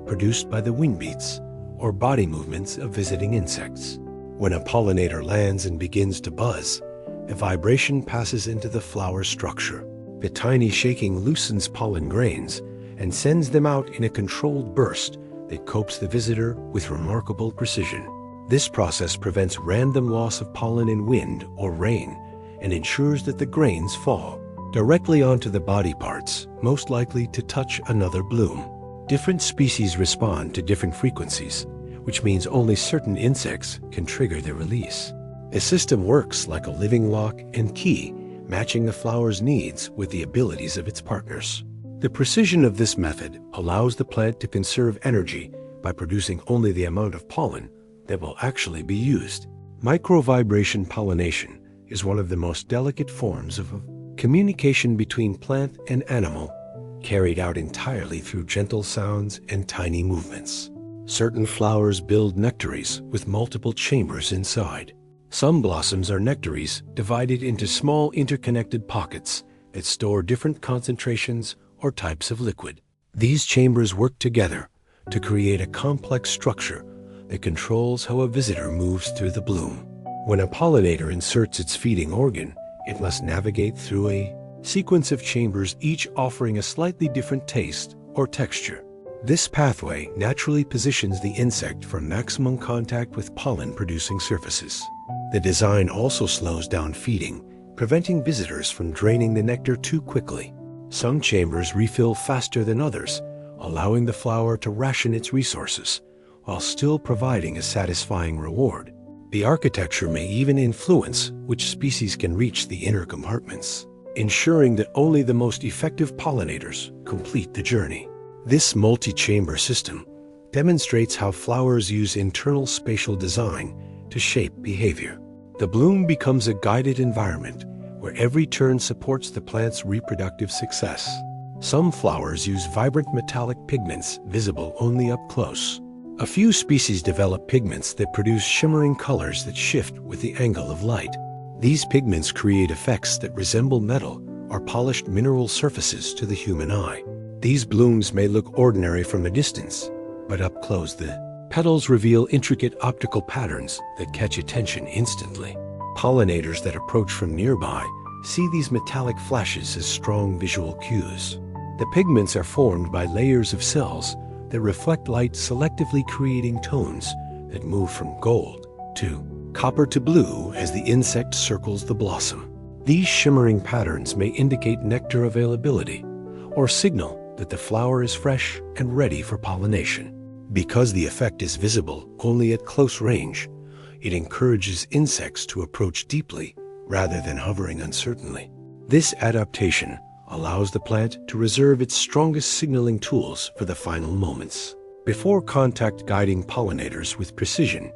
produced by the wing beats or body movements of visiting insects. When a pollinator lands and begins to buzz, the vibration passes into the flower structure. The tiny shaking loosens pollen grains and sends them out in a controlled burst that coax the visitor with remarkable precision. This process prevents random loss of pollen in wind or rain and ensures that the grains fall directly onto the body parts most likely to touch another bloom. Different species respond to different frequencies, which means only certain insects can trigger their release. The system works like a living lock and key, matching the flower's needs with the abilities of its partners. The precision of this method allows the plant to conserve energy by producing only the amount of pollen that will actually be used. Microvibration pollination is one of the most delicate forms of communication between plant and animal, carried out entirely through gentle sounds and tiny movements. Certain flowers build nectaries with multiple chambers inside. Some blossoms are nectaries divided into small interconnected pockets that store different concentrations or types of liquid. These chambers work together to create a complex structure that controls how a visitor moves through the bloom. When a pollinator inserts its feeding organ, it must navigate through a sequence of chambers, each offering a slightly different taste or texture. This pathway naturally positions the insect for maximum contact with pollen-producing surfaces. The design also slows down feeding, preventing visitors from draining the nectar too quickly. Some chambers refill faster than others, allowing the flower to ration its resources, while still providing a satisfying reward. The architecture may even influence which species can reach the inner compartments, ensuring that only the most effective pollinators complete the journey. This multi-chamber system demonstrates how flowers use internal spatial design to shape behavior. The bloom becomes a guided environment where every turn supports the plant's reproductive success. Some flowers use vibrant metallic pigments visible only up close. A few species develop pigments that produce shimmering colors that shift with the angle of light. These pigments create effects that resemble metal or polished mineral surfaces to the human eye. These blooms may look ordinary from a distance, but up close the petals reveal intricate optical patterns that catch attention instantly. Pollinators that approach from nearby see these metallic flashes as strong visual cues. The pigments are formed by layers of cells that reflect light, selectively creating tones that move from gold to copper to blue as the insect circles the blossom. These shimmering patterns may indicate nectar availability or signal that the flower is fresh and ready for pollination. Because the effect is visible only at close range, it encourages insects to approach deeply rather than hovering uncertainly. This adaptation allows the plant to reserve its strongest signaling tools for the final moments. Before contact, guiding pollinators with precision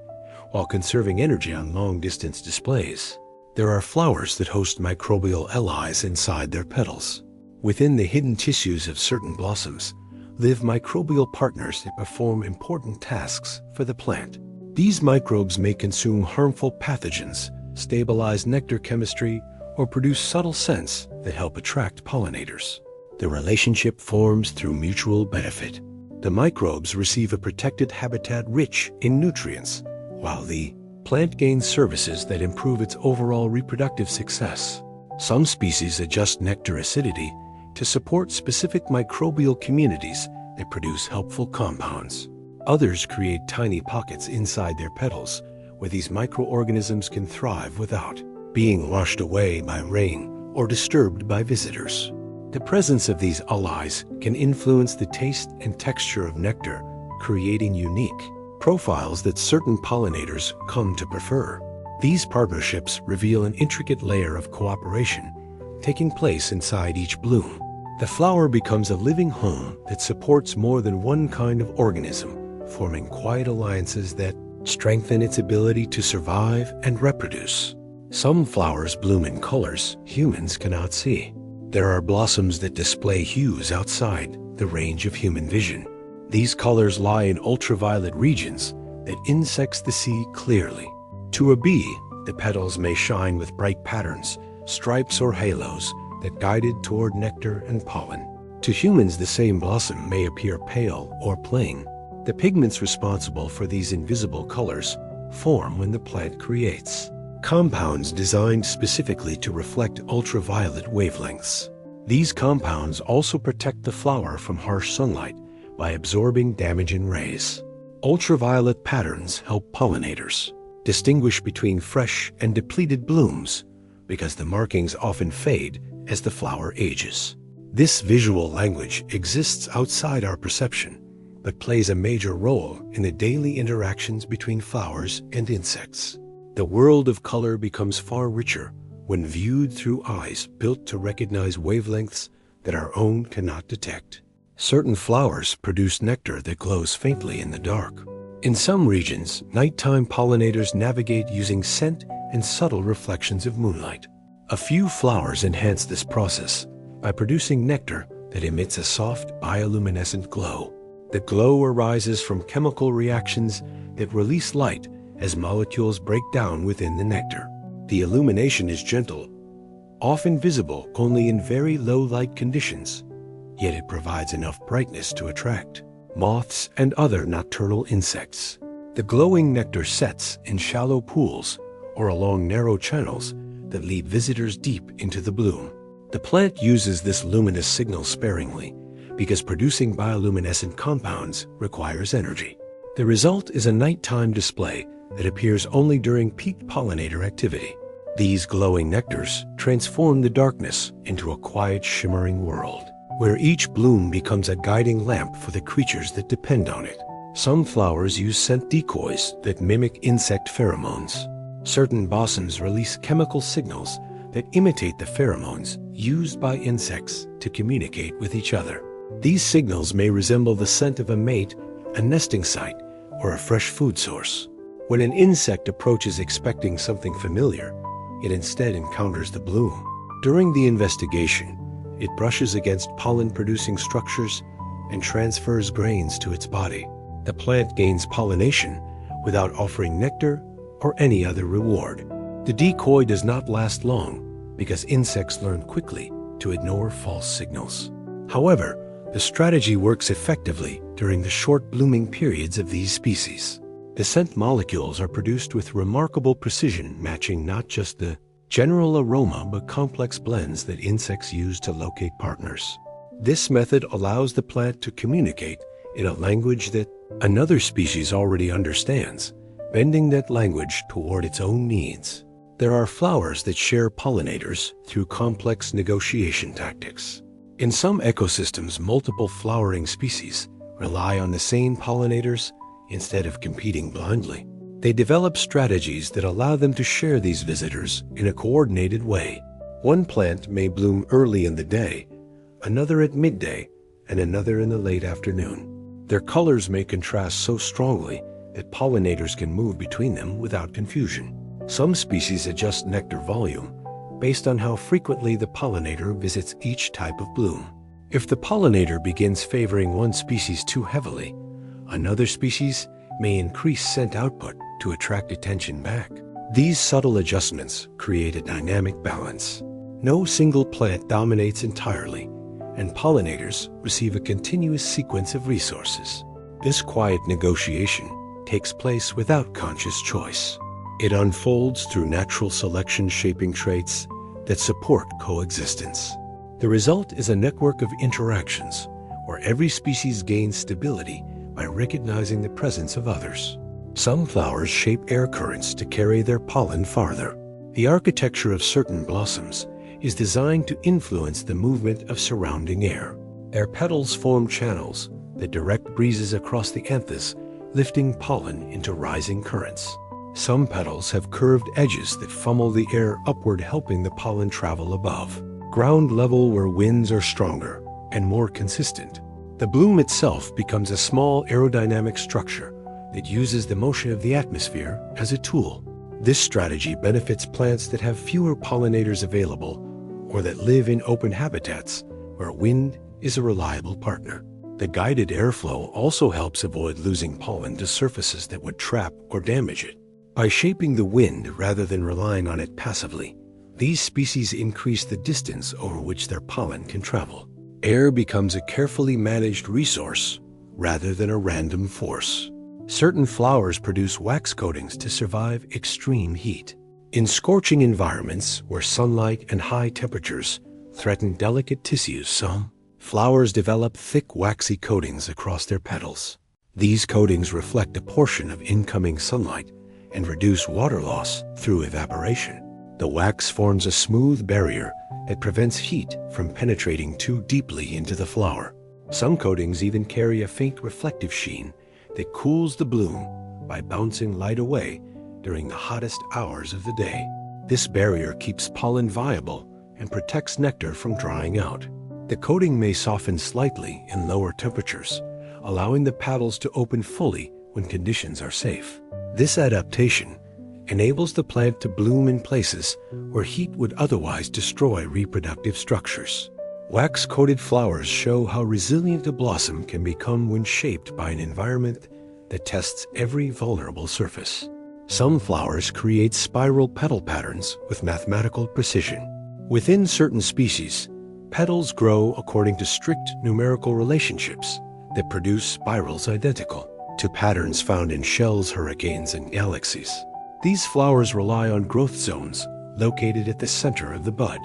while conserving energy on long-distance displays. There are flowers that host microbial allies inside their petals. Within the hidden tissues of certain blossoms live microbial partners that perform important tasks for the plant. These microbes may consume harmful pathogens, stabilize nectar chemistry, or produce subtle scents that help attract pollinators. The relationship forms through mutual benefit. The microbes receive a protected habitat rich in nutrients, while the plant gains services that improve its overall reproductive success. Some species adjust nectar acidity to support specific microbial communities that produce helpful compounds. Others create tiny pockets inside their petals where these microorganisms can thrive without being washed away by rain or disturbed by visitors. The presence of these allies can influence the taste and texture of nectar, creating unique profiles that certain pollinators come to prefer. These partnerships reveal an intricate layer of cooperation taking place inside each bloom. The flower becomes a living home that supports more than one kind of organism, forming quiet alliances that strengthen its ability to survive and reproduce. Some flowers bloom in colors humans cannot see. There are blossoms that display hues outside the range of human vision. These colors lie in ultraviolet regions that insects see clearly. To a bee, the petals may shine with bright patterns, stripes or halos that guided toward nectar and pollen. To humans, the same blossom may appear pale or plain. The pigments responsible for these invisible colors form when the plant creates compounds designed specifically to reflect ultraviolet wavelengths. These compounds also protect the flower from harsh sunlight by absorbing damaging rays. Ultraviolet patterns help pollinators distinguish between fresh and depleted blooms because the markings often fade as the flower ages. This visual language exists outside our perception, but plays a major role in the daily interactions between flowers and insects. The world of color becomes far richer when viewed through eyes built to recognize wavelengths that our own cannot detect. Certain flowers produce nectar that glows faintly in the dark. In some regions, nighttime pollinators navigate using scent and subtle reflections of moonlight. A few flowers enhance this process by producing nectar that emits a soft bioluminescent glow. The glow arises from chemical reactions that release light as molecules break down within the nectar. The illumination is gentle, often visible only in very low light conditions, yet it provides enough brightness to attract moths and other nocturnal insects. The glowing nectar sets in shallow pools or along narrow channels that lead visitors deep into the bloom. The plant uses this luminous signal sparingly because producing bioluminescent compounds requires energy. The result is a nighttime display that appears only during peak pollinator activity. These glowing nectars transform the darkness into a quiet, shimmering world, where each bloom becomes a guiding lamp for the creatures that depend on it. Some flowers use scent decoys that mimic insect pheromones. Certain blossoms release chemical signals that imitate the pheromones used by insects to communicate with each other. These signals may resemble the scent of a mate, a nesting site, or a fresh food source. When an insect approaches expecting something familiar, it instead encounters the bloom. During the investigation, it brushes against pollen-producing structures and transfers grains to its body. The plant gains pollination without offering nectar or any other reward. The decoy does not last long because insects learn quickly to ignore false signals. However, the strategy works effectively during the short blooming periods of these species. The scent molecules are produced with remarkable precision, matching not just the general aroma but complex blends that insects use to locate partners. This method allows the plant to communicate in a language that another species already understands, bending that language toward its own needs. There are flowers that share pollinators through complex negotiation tactics. In some ecosystems, multiple flowering species rely on the same pollinators instead of competing blindly. They develop strategies that allow them to share these visitors in a coordinated way. One plant may bloom early in the day, another at midday, and another in the late afternoon. Their colors may contrast so strongly that pollinators can move between them without confusion. Some species adjust nectar volume based on how frequently the pollinator visits each type of bloom. If the pollinator begins favoring one species too heavily, another species may increase scent output to attract attention back. These subtle adjustments create a dynamic balance. No single plant dominates entirely, and pollinators receive a continuous sequence of resources. This quiet negotiation takes place without conscious choice. It unfolds through natural selection shaping traits that support coexistence. The result is a network of interactions where every species gains stability by recognizing the presence of others. Some flowers shape air currents to carry their pollen farther. The architecture of certain blossoms is designed to influence the movement of surrounding air. Their petals form channels that direct breezes across the anthers, lifting pollen into rising currents. Some petals have curved edges that funnel the air upward, helping the pollen travel above ground level where winds are stronger and more consistent. The bloom itself becomes a small aerodynamic structure that uses the motion of the atmosphere as a tool. This strategy benefits plants that have fewer pollinators available or that live in open habitats where wind is a reliable partner. The guided airflow also helps avoid losing pollen to surfaces that would trap or damage it. By shaping the wind rather than relying on it passively, these species increase the distance over which their pollen can travel. Air becomes a carefully managed resource rather than a random force. Certain flowers produce wax coatings to survive extreme heat. In scorching environments where sunlight and high temperatures threaten delicate tissues, some flowers develop thick waxy coatings across their petals. These coatings reflect a portion of incoming sunlight and reduce water loss through evaporation. The wax forms a smooth barrier that prevents heat from penetrating too deeply into the flower. Some coatings even carry a faint reflective sheen that cools the bloom by bouncing light away during the hottest hours of the day. This barrier keeps pollen viable and protects nectar from drying out. The coating may soften slightly in lower temperatures, allowing the petals to open fully when conditions are safe. This adaptation enables the plant to bloom in places where heat would otherwise destroy reproductive structures. Wax-coated flowers show how resilient a blossom can become when shaped by an environment that tests every vulnerable surface. Some flowers create spiral petal patterns with mathematical precision. Within certain species, petals grow according to strict numerical relationships that produce spirals identical to patterns found in shells, hurricanes, and galaxies. These flowers rely on growth zones located at the center of the bud.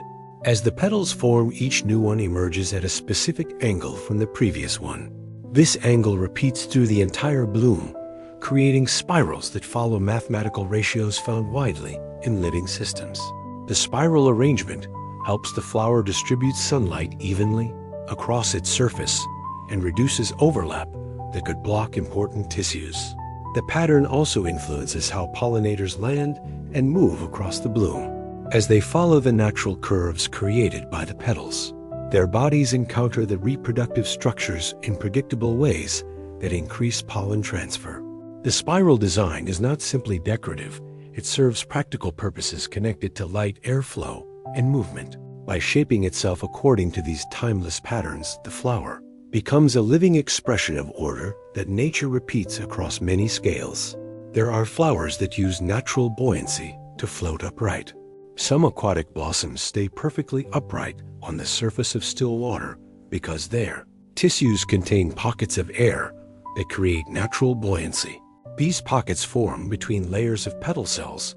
As the petals form, each new one emerges at a specific angle from the previous one. This angle repeats through the entire bloom, creating spirals that follow mathematical ratios found widely in living systems. The spiral arrangement helps the flower distribute sunlight evenly across its surface and reduces overlap that could block important tissues. The pattern also influences how pollinators land and move across the bloom. As they follow the natural curves created by the petals, their bodies encounter the reproductive structures in predictable ways that increase pollen transfer. The spiral design is not simply decorative, it serves practical purposes connected to light airflow and movement. By shaping itself according to these timeless patterns, the flower becomes a living expression of order that nature repeats across many scales. There are flowers that use natural buoyancy to float upright. Some aquatic blossoms stay perfectly upright on the surface of still water because their tissues contain pockets of air that create natural buoyancy. These pockets form between layers of petal cells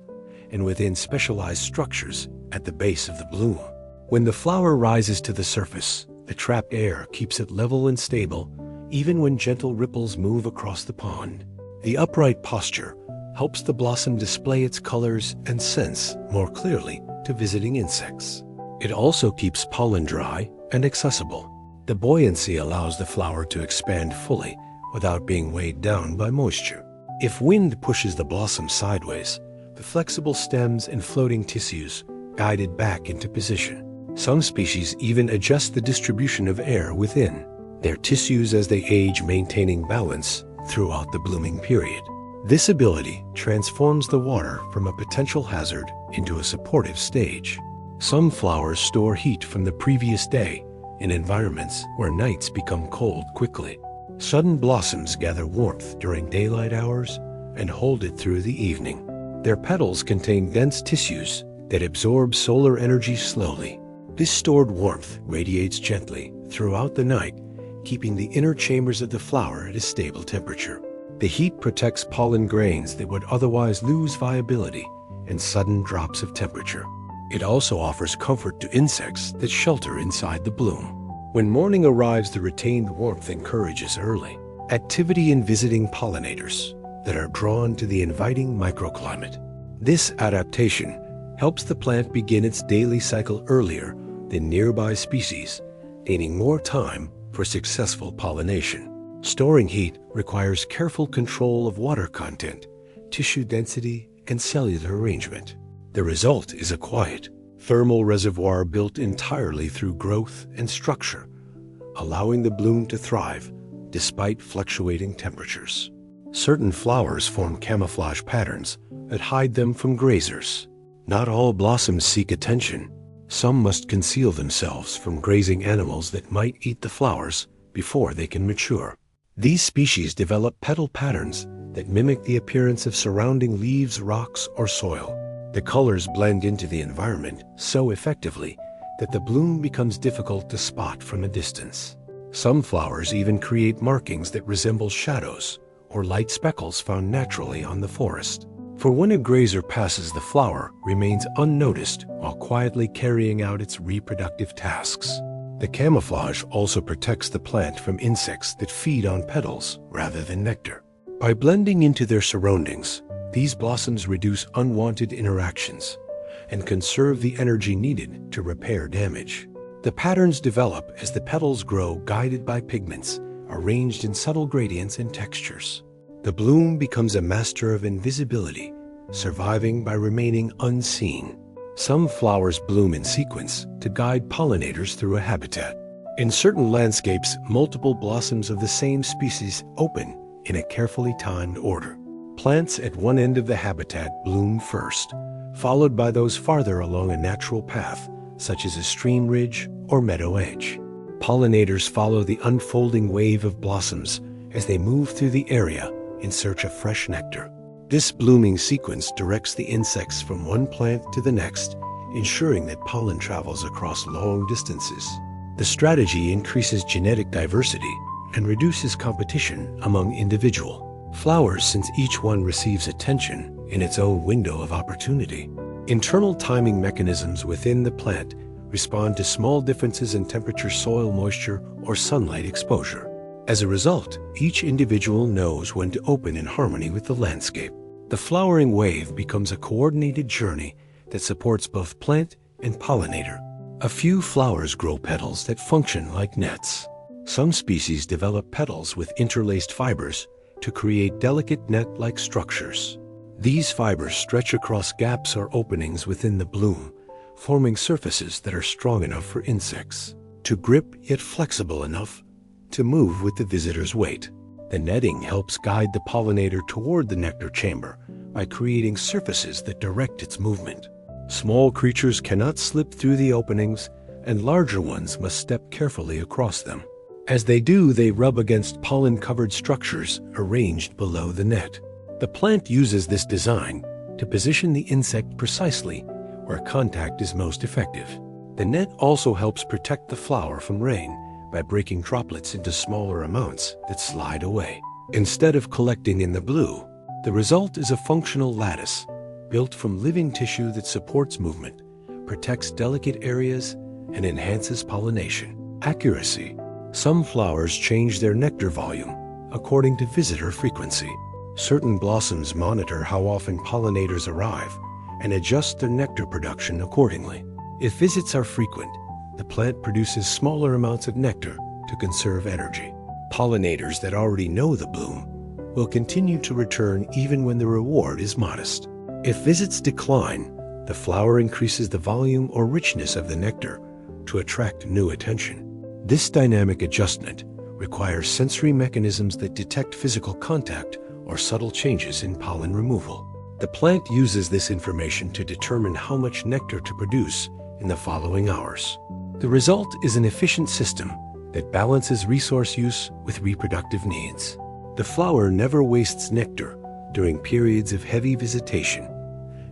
and within specialized structures at the base of the bloom. When the flower rises to the surface, the trapped air keeps it level and stable, even when gentle ripples move across the pond. The upright posture helps the blossom display its colors and scents more clearly to visiting insects. It also keeps pollen dry and accessible. The buoyancy allows the flower to expand fully without being weighed down by moisture. If wind pushes the blossom sideways, the flexible stems and floating tissues guide it back into position. Some species even adjust the distribution of air within their tissues as they age, maintaining balance throughout the blooming period. This ability transforms the water from a potential hazard into a supportive stage. Some flowers store heat from the previous day in environments where nights become cold quickly. Sudden blossoms gather warmth during daylight hours and hold it through the evening. Their petals contain dense tissues that absorb solar energy slowly. This stored warmth radiates gently throughout the night, keeping the inner chambers of the flower at a stable temperature. The heat protects pollen grains that would otherwise lose viability in sudden drops of temperature. It also offers comfort to insects that shelter inside the bloom. When morning arrives, the retained warmth encourages early activity in visiting pollinators that are drawn to the inviting microclimate. This adaptation helps the plant begin its daily cycle earlier than nearby species, gaining more time for successful pollination. Storing heat requires careful control of water content, tissue density, and cellular arrangement. The result is a quiet, thermal reservoir built entirely through growth and structure, allowing the bloom to thrive despite fluctuating temperatures. Certain flowers form camouflage patterns that hide them from grazers. Not all blossoms seek attention. Some must conceal themselves from grazing animals that might eat the flowers before they can mature. These species develop petal patterns that mimic the appearance of surrounding leaves, rocks, or soil. The colors blend into the environment so effectively that the bloom becomes difficult to spot from a distance. Some flowers even create markings that resemble shadows or light speckles found naturally on the forest. For when a grazer passes, the flower remains unnoticed while quietly carrying out its reproductive tasks. The camouflage also protects the plant from insects that feed on petals rather than nectar. By blending into their surroundings, these blossoms reduce unwanted interactions and conserve the energy needed to repair damage. The patterns develop as the petals grow, guided by pigments arranged in subtle gradients and textures. The bloom becomes a master of invisibility, surviving by remaining unseen. Some flowers bloom in sequence to guide pollinators through a habitat. In certain landscapes, multiple blossoms of the same species open in a carefully timed order. Plants at one end of the habitat bloom first, followed by those farther along a natural path, such as a stream ridge or meadow edge. Pollinators follow the unfolding wave of blossoms as they move through the area in search of fresh nectar. This blooming sequence directs the insects from one plant to the next, ensuring that pollen travels across long distances. The strategy increases genetic diversity and reduces competition among individual flowers, since each one receives attention in its own window of opportunity. Internal timing mechanisms within the plant respond to small differences in temperature, soil moisture, or sunlight exposure. As a result, each individual knows when to open in harmony with the landscape. The flowering wave becomes a coordinated journey that supports both plant and pollinator. A few flowers grow petals that function like nets. Some species develop petals with interlaced fibers to create delicate net-like structures. These fibers stretch across gaps or openings within the bloom, forming surfaces that are strong enough for insects to grip, yet flexible enough to move with the visitor's weight. The netting helps guide the pollinator toward the nectar chamber by creating surfaces that direct its movement. Small creatures cannot slip through the openings, and larger ones must step carefully across them. As they do, they rub against pollen-covered structures arranged below the net. The plant uses this design to position the insect precisely where contact is most effective. The net also helps protect the flower from rain by breaking droplets into smaller amounts that slide away. Instead of collecting in the blue, the result is a functional lattice built from living tissue that supports movement, protects delicate areas, and enhances pollination accuracy. Some flowers change their nectar volume according to visitor frequency. Certain blossoms monitor how often pollinators arrive and adjust their nectar production accordingly. If visits are frequent, the plant produces smaller amounts of nectar to conserve energy. Pollinators that already know the bloom will continue to return even when the reward is modest. If visits decline, the flower increases the volume or richness of the nectar to attract new attention. This dynamic adjustment requires sensory mechanisms that detect physical contact or subtle changes in pollen removal. The plant uses this information to determine how much nectar to produce in the following hours. The result is an efficient system that balances resource use with reproductive needs. The flower never wastes nectar during periods of heavy visitation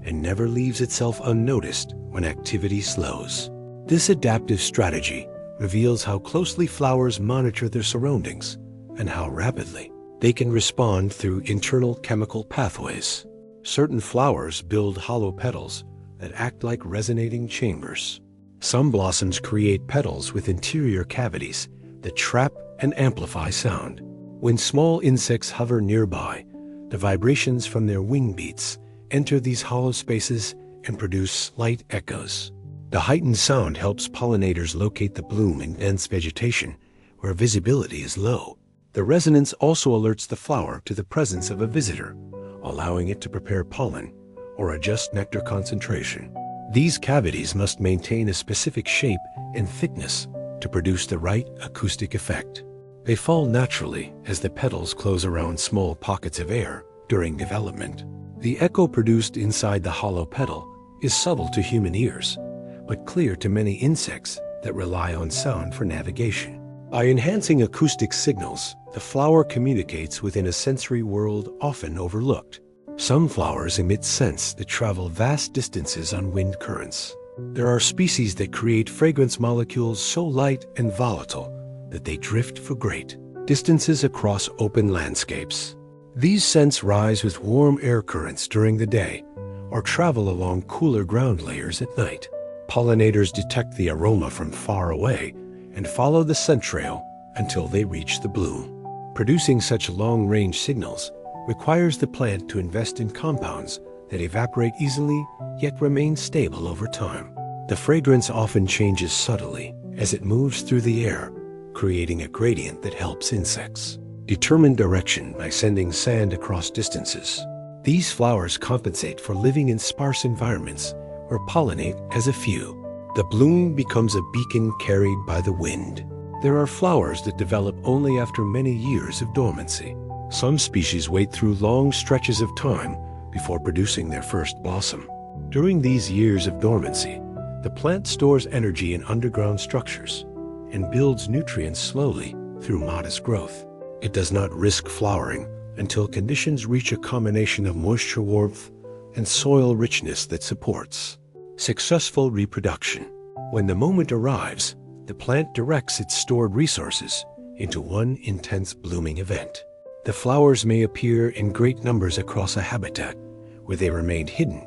and never leaves itself unnoticed when activity slows. This adaptive strategy reveals how closely flowers monitor their surroundings and how rapidly they can respond through internal chemical pathways. Certain flowers build hollow petals that act like resonating chambers. Some blossoms create petals with interior cavities that trap and amplify sound. When small insects hover nearby, the vibrations from their wing beats enter these hollow spaces and produce slight echoes. The heightened sound helps pollinators locate the bloom in dense vegetation where visibility is low. The resonance also alerts the flower to the presence of a visitor, allowing it to prepare pollen or adjust nectar concentration. These cavities must maintain a specific shape and thickness to produce the right acoustic effect. They fall naturally as the petals close around small pockets of air during development. The echo produced inside the hollow petal is subtle to human ears, but clear to many insects that rely on sound for navigation. By enhancing acoustic signals, the flower communicates within a sensory world often overlooked. Some flowers emit scents that travel vast distances on wind currents. There are species that create fragrance molecules so light and volatile that they drift for great distances across open landscapes. These scents rise with warm air currents during the day or travel along cooler ground layers at night. Pollinators detect the aroma from far away and follow the scent trail until they reach the bloom. Producing such long-range signals requires the plant to invest in compounds that evaporate easily yet remain stable over time. The fragrance often changes subtly as it moves through the air, creating a gradient that helps insects determine direction by sending sand across distances. These flowers compensate for living in sparse environments or pollinate as a few. The bloom becomes a beacon carried by the wind. There are flowers that develop only after many years of dormancy. Some species wait through long stretches of time before producing their first blossom. During these years of dormancy, the plant stores energy in underground structures and builds nutrients slowly through modest growth. It does not risk flowering until conditions reach a combination of moisture warmth and soil richness that supports successful reproduction. When the moment arrives, the plant directs its stored resources into one intense blooming event. The flowers may appear in great numbers across a habitat where they remain hidden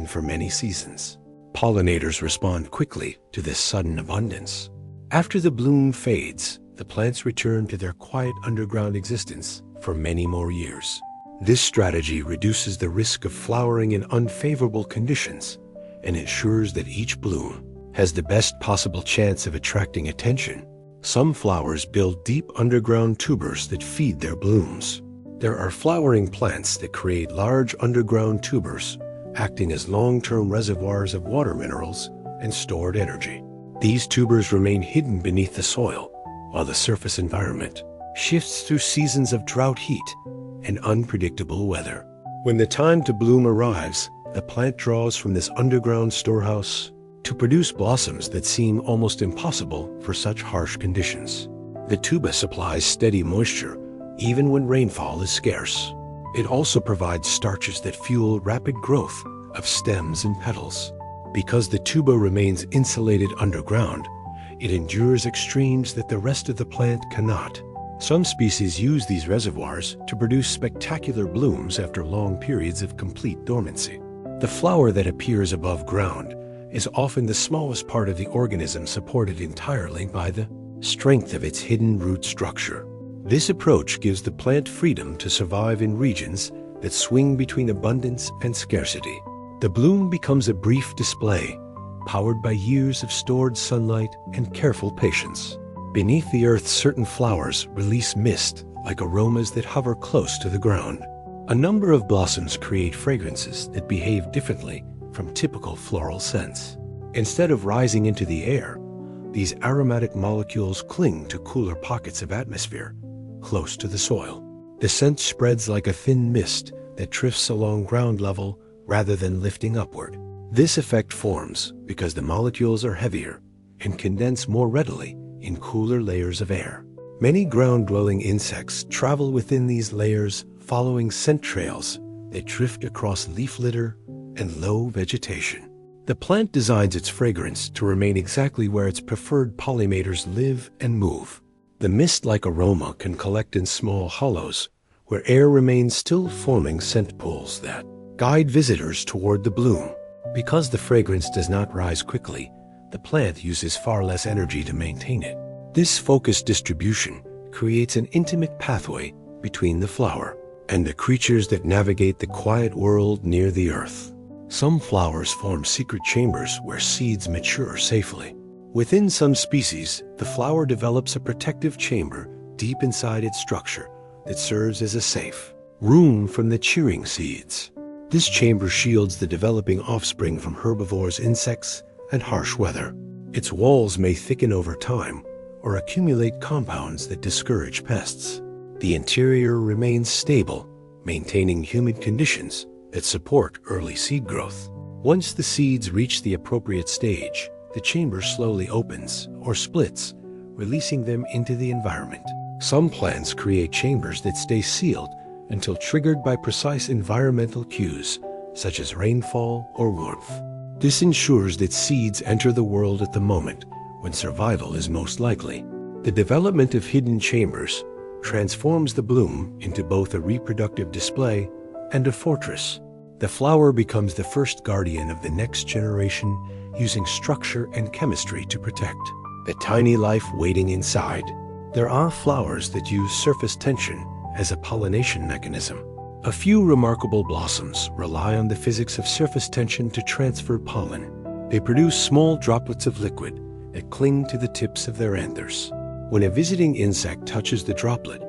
for many seasons. Pollinators respond quickly to this sudden abundance. After the bloom fades, the plants return to their quiet underground existence for many more years. This strategy reduces the risk of flowering in unfavorable conditions and ensures that each bloom has the best possible chance of attracting attention. Some flowers build deep underground tubers that feed their blooms. There are flowering plants that create large underground tubers, acting as long-term reservoirs of water minerals and stored energy. These tubers remain hidden beneath the soil, while the surface environment shifts through seasons of drought heat and unpredictable weather. When the time to bloom arrives, the plant draws from this underground storehouse to produce blossoms that seem almost impossible for such harsh conditions. The tuba supplies steady moisture even when rainfall is scarce. It also provides starches that fuel rapid growth of stems and petals. Because the tuba remains insulated underground, it endures extremes that the rest of the plant cannot. Some species use these reservoirs to produce spectacular blooms after long periods of complete dormancy. The flower that appears above ground is often the smallest part of the organism, supported entirely by the strength of its hidden root structure. This approach gives the plant freedom to survive in regions that swing between abundance and scarcity. The bloom becomes a brief display, powered by years of stored sunlight and careful patience. Beneath the earth, certain flowers release mist like aromas that hover close to the ground. A number of blossoms create fragrances that behave differently from typical floral scents. Instead of rising into the air, these aromatic molecules cling to cooler pockets of atmosphere close to the soil. The scent spreads like a thin mist that drifts along ground level rather than lifting upward. This effect forms because the molecules are heavier and condense more readily in cooler layers of air. Many ground-dwelling insects travel within these layers, following scent trails that drift across leaf litter and low vegetation. The plant designs its fragrance to remain exactly where its preferred pollinators live and move. The mist-like aroma can collect in small hollows where air remains still, forming scent pools that guide visitors toward the bloom. Because the fragrance does not rise quickly, the plant uses far less energy to maintain it. This focused distribution creates an intimate pathway between the flower and the creatures that navigate the quiet world near the earth. Some flowers form secret chambers where seeds mature safely. Within some species, the flower develops a protective chamber deep inside its structure that serves as a safe room from the cheering seeds. This chamber shields the developing offspring from herbivores, insects, and harsh weather. Its walls may thicken over time or accumulate compounds that discourage pests. The interior remains stable, maintaining humid conditions that support early seed growth. Once the seeds reach the appropriate stage, the chamber slowly opens or splits, releasing them into the environment. Some plants create chambers that stay sealed until triggered by precise environmental cues, such as rainfall or warmth. This ensures that seeds enter the world at the moment when survival is most likely. The development of hidden chambers transforms the bloom into both a reproductive display and a fortress. The flower becomes the first guardian of the next generation, using structure and chemistry to protect the tiny life waiting inside. There are flowers that use surface tension as a pollination mechanism. A few remarkable blossoms rely on the physics of surface tension to transfer pollen. They produce small droplets of liquid that cling to the tips of their anthers. When a visiting insect touches the droplet,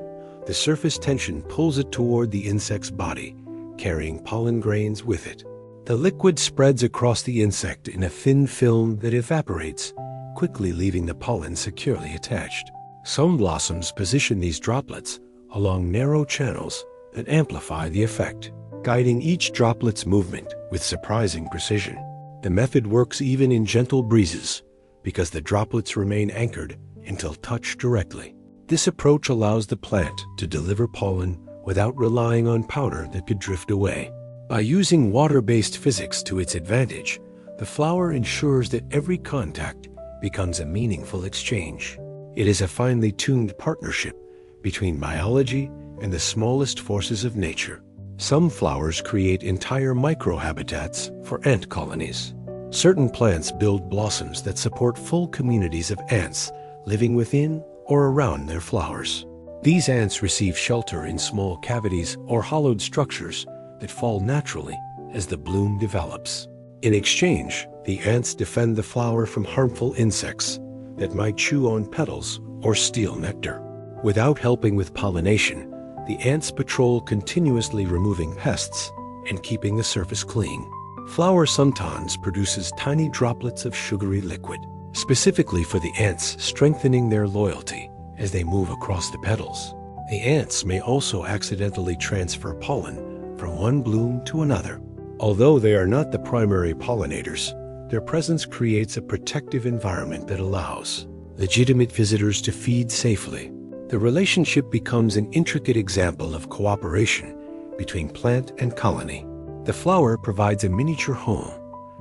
the surface tension pulls it toward the insect's body, carrying pollen grains with it. The liquid spreads across the insect in a thin film that evaporates, quickly leaving the pollen securely attached. Some blossoms position these droplets along narrow channels that amplify the effect, guiding each droplet's movement with surprising precision. The method works even in gentle breezes because the droplets remain anchored until touched directly. This approach allows the plant to deliver pollen without relying on powder that could drift away. By using water-based physics to its advantage, the flower ensures that every contact becomes a meaningful exchange. It is a finely tuned partnership between biology and the smallest forces of nature. Some flowers create entire microhabitats for ant colonies. Certain plants build blossoms that support full communities of ants living within or around their flowers. These ants receive shelter in small cavities or hollowed structures that fall naturally as the bloom develops. In exchange, the ants defend the flower from harmful insects that might chew on petals or steal nectar. Without helping with pollination, the ants patrol continuously, removing pests and keeping the surface clean. Flower sometimes produces tiny droplets of sugary liquid, specifically for the ants, strengthening their loyalty as they move across the petals. The ants may also accidentally transfer pollen from one bloom to another. Although they are not the primary pollinators, their presence creates a protective environment that allows legitimate visitors to feed safely. The relationship becomes an intricate example of cooperation between plant and colony. The flower provides a miniature home,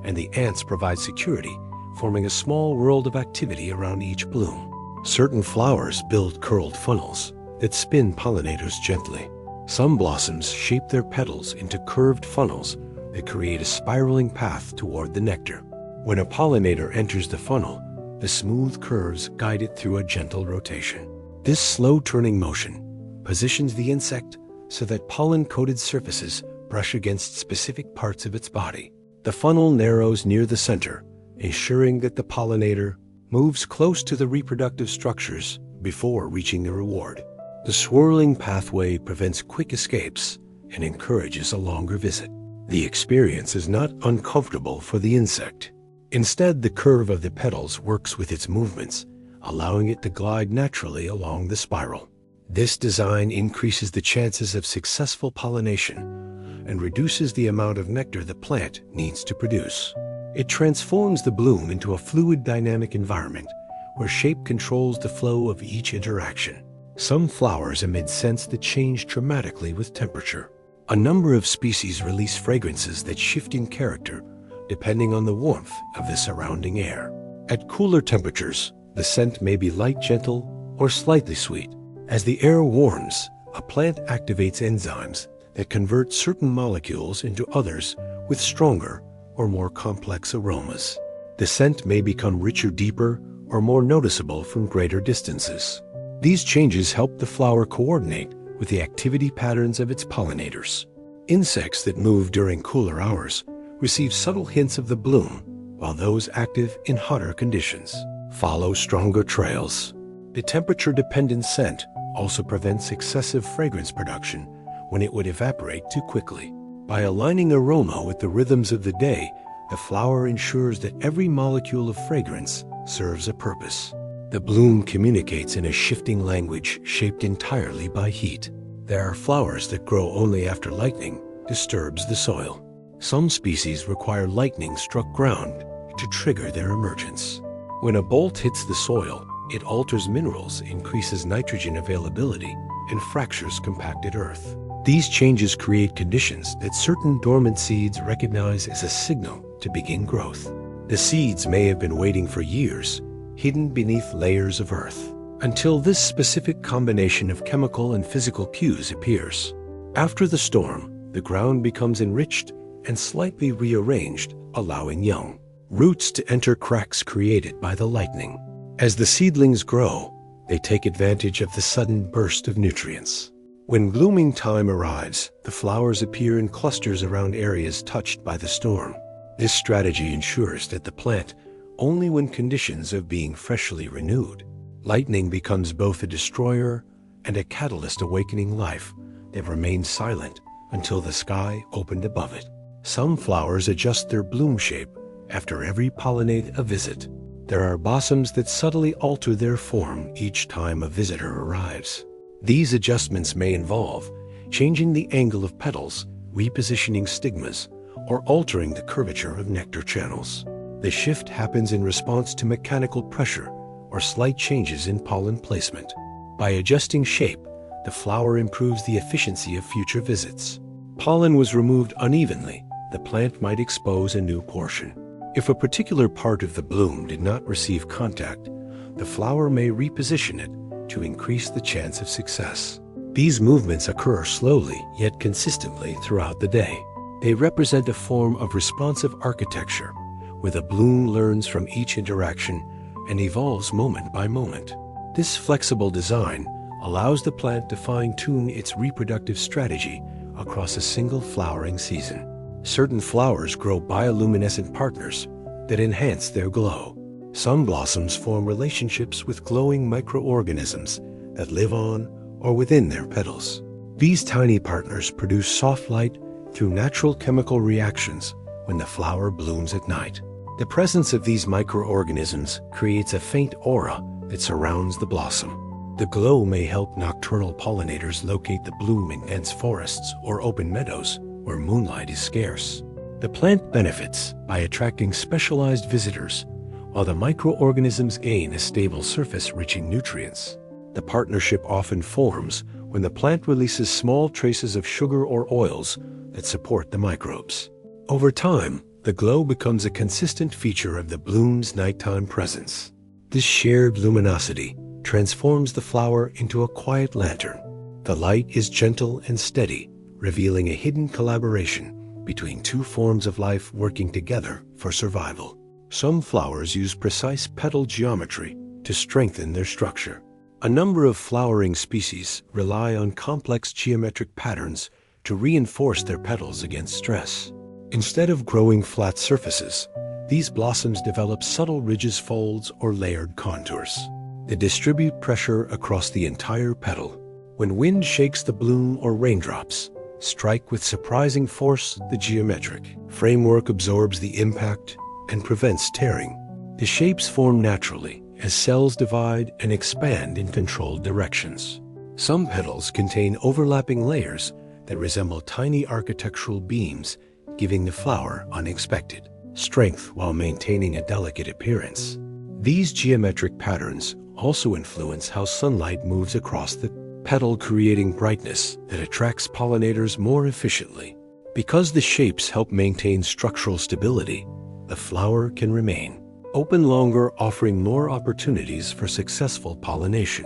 and the ants provide security, forming a small world of activity around each bloom. Certain flowers build curled funnels that spin pollinators gently. Some blossoms shape their petals into curved funnels that create a spiraling path toward the nectar. When a pollinator enters the funnel, the smooth curves guide it through a gentle rotation. This slow-turning motion positions the insect so that pollen-coated surfaces brush against specific parts of its body. The funnel narrows near the center, ensuring that the pollinator moves close to the reproductive structures before reaching the reward. The swirling pathway prevents quick escapes and encourages a longer visit. The experience is not uncomfortable for the insect. Instead, the curve of the petals works with its movements, allowing it to glide naturally along the spiral. This design increases the chances of successful pollination and reduces the amount of nectar the plant needs to produce. It transforms the bloom into a fluid, dynamic environment where shape controls the flow of each interaction. Some flowers emit scents that change dramatically with temperature. A number of species release fragrances that shift in character depending on the warmth of the surrounding air. At cooler temperatures, the scent may be light, gentle, or slightly sweet. As the air warms, a plant activates enzymes that convert certain molecules into others with stronger or more complex aromas. The scent may become richer, deeper, or more noticeable from greater distances. These changes help the flower coordinate with the activity patterns of its pollinators. Insects that move during cooler hours receive subtle hints of the bloom, while those active in hotter conditions follow stronger trails. The temperature-dependent scent also prevents excessive fragrance production when it would evaporate too quickly. By aligning aroma with the rhythms of the day, the flower ensures that every molecule of fragrance serves a purpose. The bloom communicates in a shifting language shaped entirely by heat. There are flowers that grow only after lightning disturbs the soil. Some species require lightning-struck ground to trigger their emergence. When a bolt hits the soil, it alters minerals, increases nitrogen availability, and fractures compacted earth. These changes create conditions that certain dormant seeds recognize as a signal to begin growth. The seeds may have been waiting for years, hidden beneath layers of earth, until this specific combination of chemical and physical cues appears. After the storm, the ground becomes enriched and slightly rearranged, allowing young roots to enter cracks created by the lightning. As the seedlings grow, they take advantage of the sudden burst of nutrients. When blooming time arrives, the flowers appear in clusters around areas touched by the storm. This strategy ensures that the plant only when conditions are being freshly renewed. Lightning becomes both a destroyer and a catalyst, awakening life that remained silent until the sky opened above it. Some flowers adjust their bloom shape after every pollinator visit. There are blossoms that subtly alter their form each time a visitor arrives. These adjustments may involve changing the angle of petals, repositioning stigmas, or altering the curvature of nectar channels. The shift happens in response to mechanical pressure or slight changes in pollen placement. By adjusting shape, the flower improves the efficiency of future visits. Pollen was removed unevenly, the plant might expose a new portion. If a particular part of the bloom did not receive contact, the flower may reposition it to increase the chance of success. These movements occur slowly yet consistently throughout the day. They represent a form of responsive architecture, where the bloom learns from each interaction and evolves moment by moment. This flexible design allows the plant to fine-tune its reproductive strategy across a single flowering season. Certain flowers grow bioluminescent partners that enhance their glow. Some blossoms form relationships with glowing microorganisms that live on or within their petals. These tiny partners produce soft light through natural chemical reactions when the flower blooms at night. The presence of these microorganisms creates a faint aura that surrounds the blossom. The glow may help nocturnal pollinators locate the bloom in dense forests or open meadows where moonlight is scarce. The plant benefits by attracting specialized visitors, while the microorganisms gain a stable surface rich in nutrients. The partnership often forms when the plant releases small traces of sugar or oils that support the microbes. Over time, the glow becomes a consistent feature of the bloom's nighttime presence. This shared luminosity transforms the flower into a quiet lantern. The light is gentle and steady, revealing a hidden collaboration between two forms of life working together for survival. Some flowers use precise petal geometry to strengthen their structure. A number of flowering species rely on complex geometric patterns to reinforce their petals against stress. Instead of growing flat surfaces, these blossoms develop subtle ridges, folds, or layered contours. They distribute pressure across the entire petal. When wind shakes the bloom or raindrops strike with surprising force, the geometric framework absorbs the impact and prevents tearing. The shapes form naturally as cells divide and expand in controlled directions. Some petals contain overlapping layers that resemble tiny architectural beams, giving the flower unexpected strength while maintaining a delicate appearance. These geometric patterns also influence how sunlight moves across the petal, creating brightness that attracts pollinators more efficiently. Because the shapes help maintain structural stability, the flower can remain open longer, offering more opportunities for successful pollination.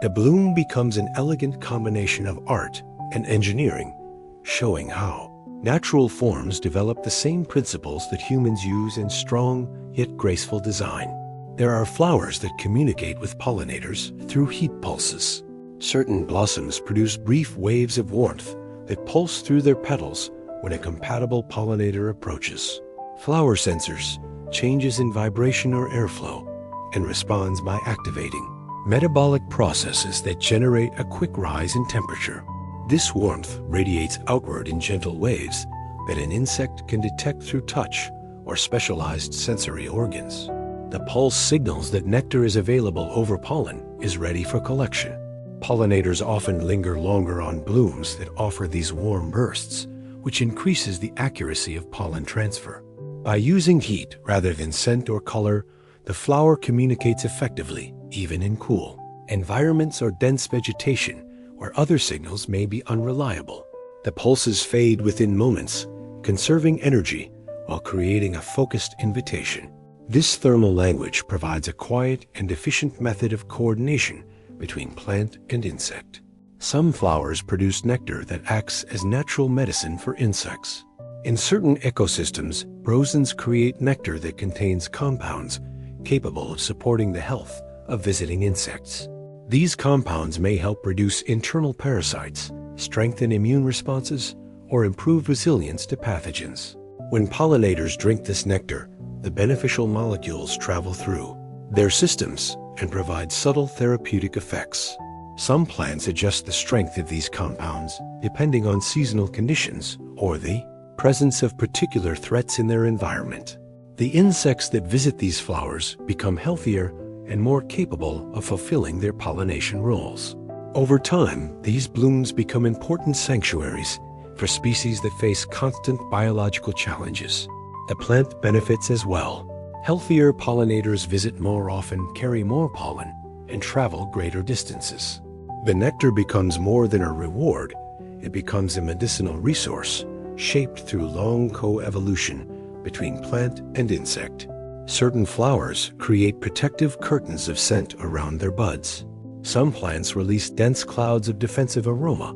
The bloom becomes an elegant combination of art and engineering, showing how natural forms develop the same principles that humans use in strong yet graceful design. There are flowers that communicate with pollinators through heat pulses. Certain blossoms produce brief waves of warmth that pulse through their petals when a compatible pollinator approaches. Flower sensors changes in vibration or airflow and responds by activating metabolic processes that generate a quick rise in temperature. This warmth radiates outward in gentle waves that an insect can detect through touch or specialized sensory organs. The pulse signals that nectar is available over pollen is ready for collection. Pollinators often linger longer on blooms that offer these warm bursts, which increases the accuracy of pollen transfer. By using heat rather than scent or color, the flower communicates effectively, even in cool environments or dense vegetation where other signals may be unreliable. The pulses fade within moments, conserving energy while creating a focused invitation. This thermal language provides a quiet and efficient method of coordination between plant and insect. Some flowers produce nectar that acts as natural medicine for insects. In certain ecosystems, brosons create nectar that contains compounds capable of supporting the health of visiting insects. These compounds may help reduce internal parasites, strengthen immune responses, or improve resilience to pathogens. When pollinators drink this nectar, the beneficial molecules travel through their systems and provide subtle therapeutic effects. Some plants adjust the strength of these compounds depending on seasonal conditions or the presence of particular threats in their environment. The insects that visit these flowers become healthier and more capable of fulfilling their pollination roles. Over time, these blooms become important sanctuaries for species that face constant biological challenges. The plant benefits as well. Healthier pollinators visit more often, carry more pollen, and travel greater distances. The nectar becomes more than a reward. It becomes a medicinal resource shaped through long co-evolution between plant and insect. Certain flowers create protective curtains of scent around their buds. Some plants release dense clouds of defensive aroma,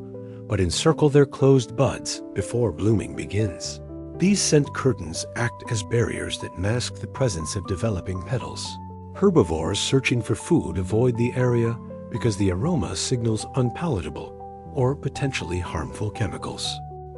but encircle their closed buds before blooming begins. These scent curtains act as barriers that mask the presence of developing petals. Herbivores searching for food avoid the area because the aroma signals unpalatable or potentially harmful chemicals.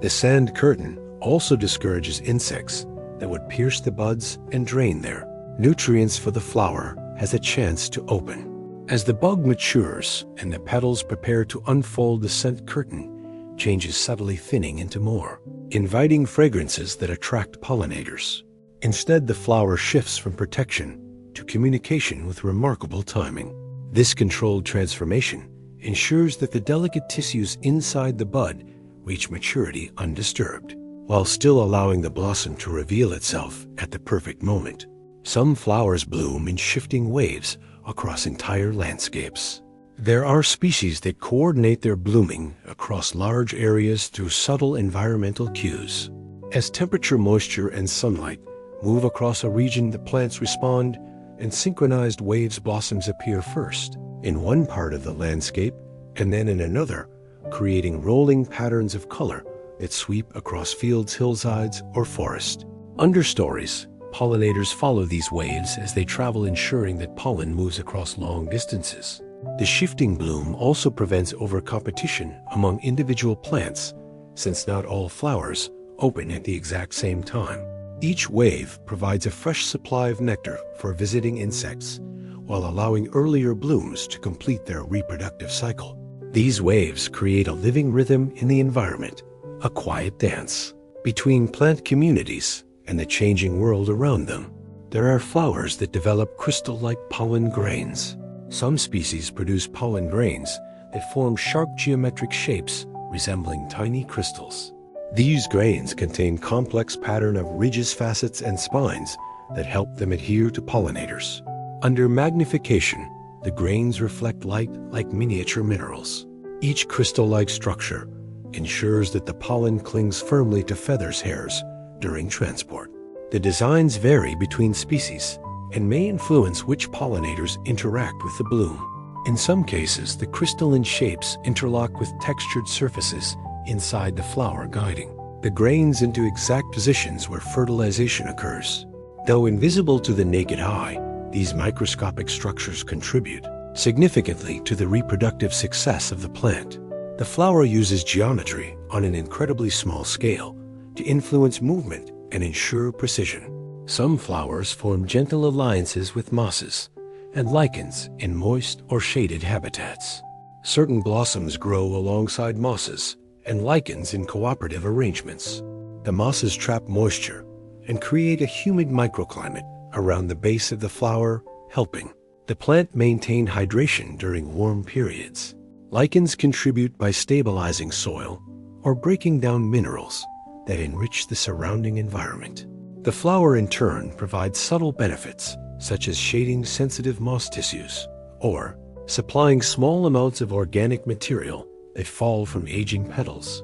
The sand curtain also discourages insects that would pierce the buds and drain their nutrients for the flower has a chance to open. As the bug matures and the petals prepare to unfold, the scent curtain changes, subtly thinning into more inviting fragrances that attract pollinators. Instead, the flower shifts from protection to communication with remarkable timing. This controlled transformation ensures that the delicate tissues inside the bud reach maturity undisturbed, while still allowing the blossom to reveal itself at the perfect moment. Some flowers bloom in shifting waves across entire landscapes. There are species that coordinate their blooming across large areas through subtle environmental cues. As temperature, moisture, and sunlight move across a region, the plants respond. In synchronized waves, blossoms appear first in one part of the landscape and then in another, creating rolling patterns of color that sweep across fields, hillsides, or forest. Understories. Pollinators follow these waves as they travel, ensuring that pollen moves across long distances. The shifting bloom also prevents overcompetition among individual plants, since not all flowers open at the exact same time. Each wave provides a fresh supply of nectar for visiting insects, while allowing earlier blooms to complete their reproductive cycle. These waves create a living rhythm in the environment, a quiet dance between plant communities and the changing world around them. There are flowers that develop crystal-like pollen grains. Some species produce pollen grains that form sharp geometric shapes resembling tiny crystals. These grains contain complex pattern of ridges, facets, and spines that help them adhere to pollinators. Under magnification, the grains reflect light like miniature minerals. Each crystal-like structure ensures that the pollen clings firmly to feathers, hairs during transport. The designs vary between species and may influence which pollinators interact with the bloom. In some cases, the crystalline shapes interlock with textured surfaces inside the flower, guiding the grains into exact positions where fertilization occurs. Though invisible to the naked eye, these microscopic structures contribute significantly to the reproductive success of the plant. The flower uses geometry on an incredibly small scale to influence movement and ensure precision. Some flowers form gentle alliances with mosses and lichens in moist or shaded habitats. Certain blossoms grow alongside mosses and lichens in cooperative arrangements. The mosses trap moisture and create a humid microclimate around the base of the flower, helping the plant maintain hydration during warm periods. Lichens contribute by stabilizing soil or breaking down minerals that enrich the surrounding environment. The flower, in turn, provides subtle benefits, such as shading sensitive moss tissues or supplying small amounts of organic material that fall from aging petals.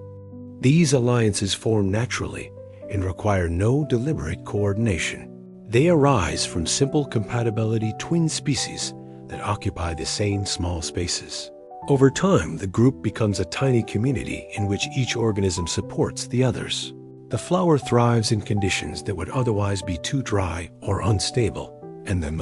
These alliances form naturally and require no deliberate coordination. They arise from simple compatibility, twin species that occupy the same small spaces. Over time, the group becomes a tiny community in which each organism supports the others. The flower thrives in conditions that would otherwise be too dry or unstable, and the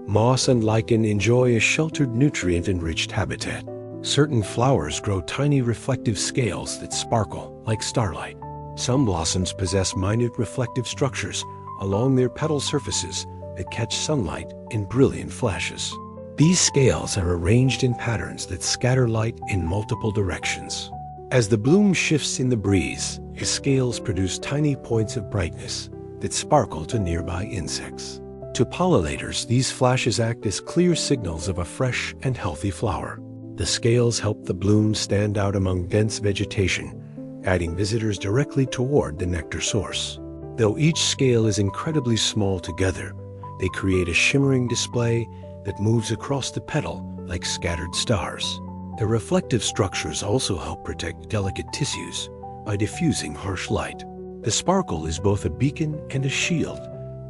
moss and lichen enjoy a sheltered, nutrient-enriched habitat. Certain flowers grow tiny reflective scales that sparkle like starlight. Some blossoms possess minute reflective structures along their petal surfaces that catch sunlight in brilliant flashes. These scales are arranged in patterns that scatter light in multiple directions. As the bloom shifts in the breeze, its scales produce tiny points of brightness that sparkle to nearby insects. To pollinators, these flashes act as clear signals of a fresh and healthy flower. The scales help the bloom stand out among dense vegetation, adding visitors directly toward the nectar source. Though each scale is incredibly small together, they create a shimmering display that moves across the petal like scattered stars. The reflective structures also help protect delicate tissues by diffusing harsh light. The sparkle is both a beacon and a shield,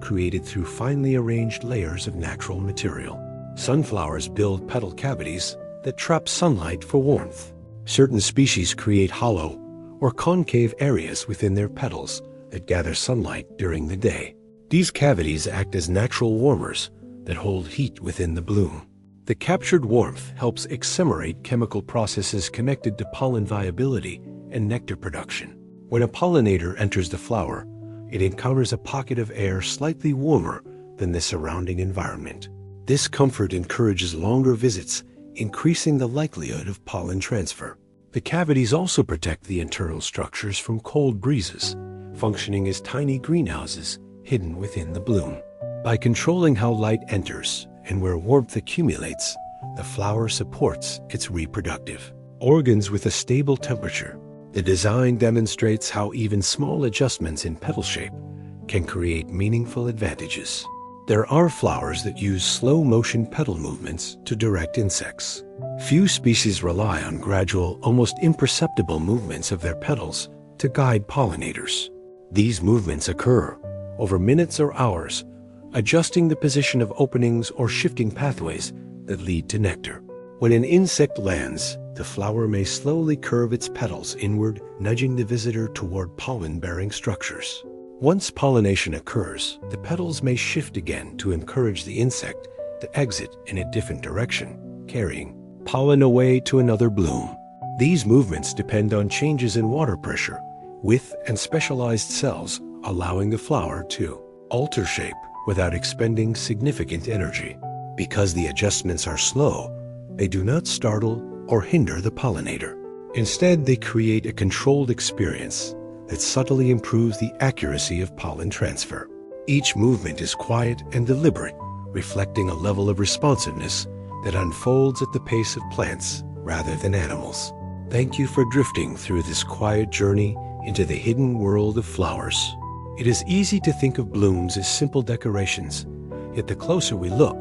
created through finely arranged layers of natural material. Sunflowers build petal cavities that trap sunlight for warmth. Certain species create hollow or concave areas within their petals that gather sunlight during the day. These cavities act as natural warmers that hold heat within the bloom. The captured warmth helps accelerate chemical processes connected to pollen viability and nectar production. When a pollinator enters the flower, it encounters a pocket of air slightly warmer than the surrounding environment. This comfort encourages longer visits, increasing the likelihood of pollen transfer. The cavities also protect the internal structures from cold breezes, functioning as tiny greenhouses hidden within the bloom. By controlling how light enters and where warmth accumulates, the flower supports its reproductive organs with a stable temperature. The design demonstrates how even small adjustments in petal shape can create meaningful advantages. There are flowers that use slow-motion petal movements to direct insects. Few species rely on gradual, almost imperceptible movements of their petals to guide pollinators. These movements occur over minutes or hours, adjusting the position of openings or shifting pathways that lead to nectar. When an insect lands, the flower may slowly curve its petals inward, nudging the visitor toward pollen-bearing structures. Once pollination occurs, the petals may shift again to encourage the insect to exit in a different direction, carrying pollen away to another bloom. These movements depend on changes in water pressure, width, and specialized cells, allowing the flower to alter shape without expending significant energy. Because the adjustments are slow, they do not startle or hinder the pollinator. Instead, they create a controlled experience that subtly improves the accuracy of pollen transfer. Each movement is quiet and deliberate, reflecting a level of responsiveness that unfolds at the pace of plants rather than animals. Thank you for drifting through this quiet journey into the hidden world of flowers. It is easy to think of blooms as simple decorations, yet the closer we look,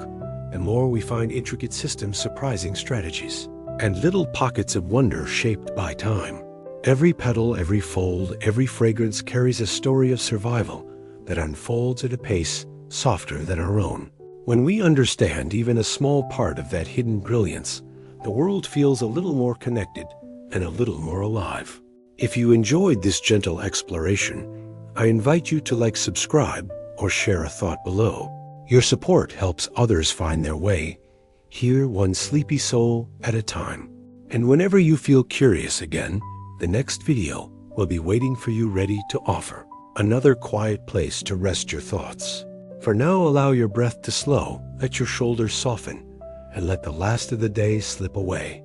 the more we find intricate systems, surprising strategies, and little pockets of wonder shaped by time. Every petal, every fold, every fragrance carries a story of survival that unfolds at a pace softer than our own. When we understand even a small part of that hidden brilliance, the world feels a little more connected and a little more alive. If you enjoyed this gentle exploration, I invite you to subscribe, or share a thought below. Your support helps others find their way, here one sleepy soul at a time. And whenever you feel curious again, the next video will be waiting for you, ready to offer another quiet place to rest your thoughts. For now, allow your breath to slow, let your shoulders soften, and let the last of the day slip away.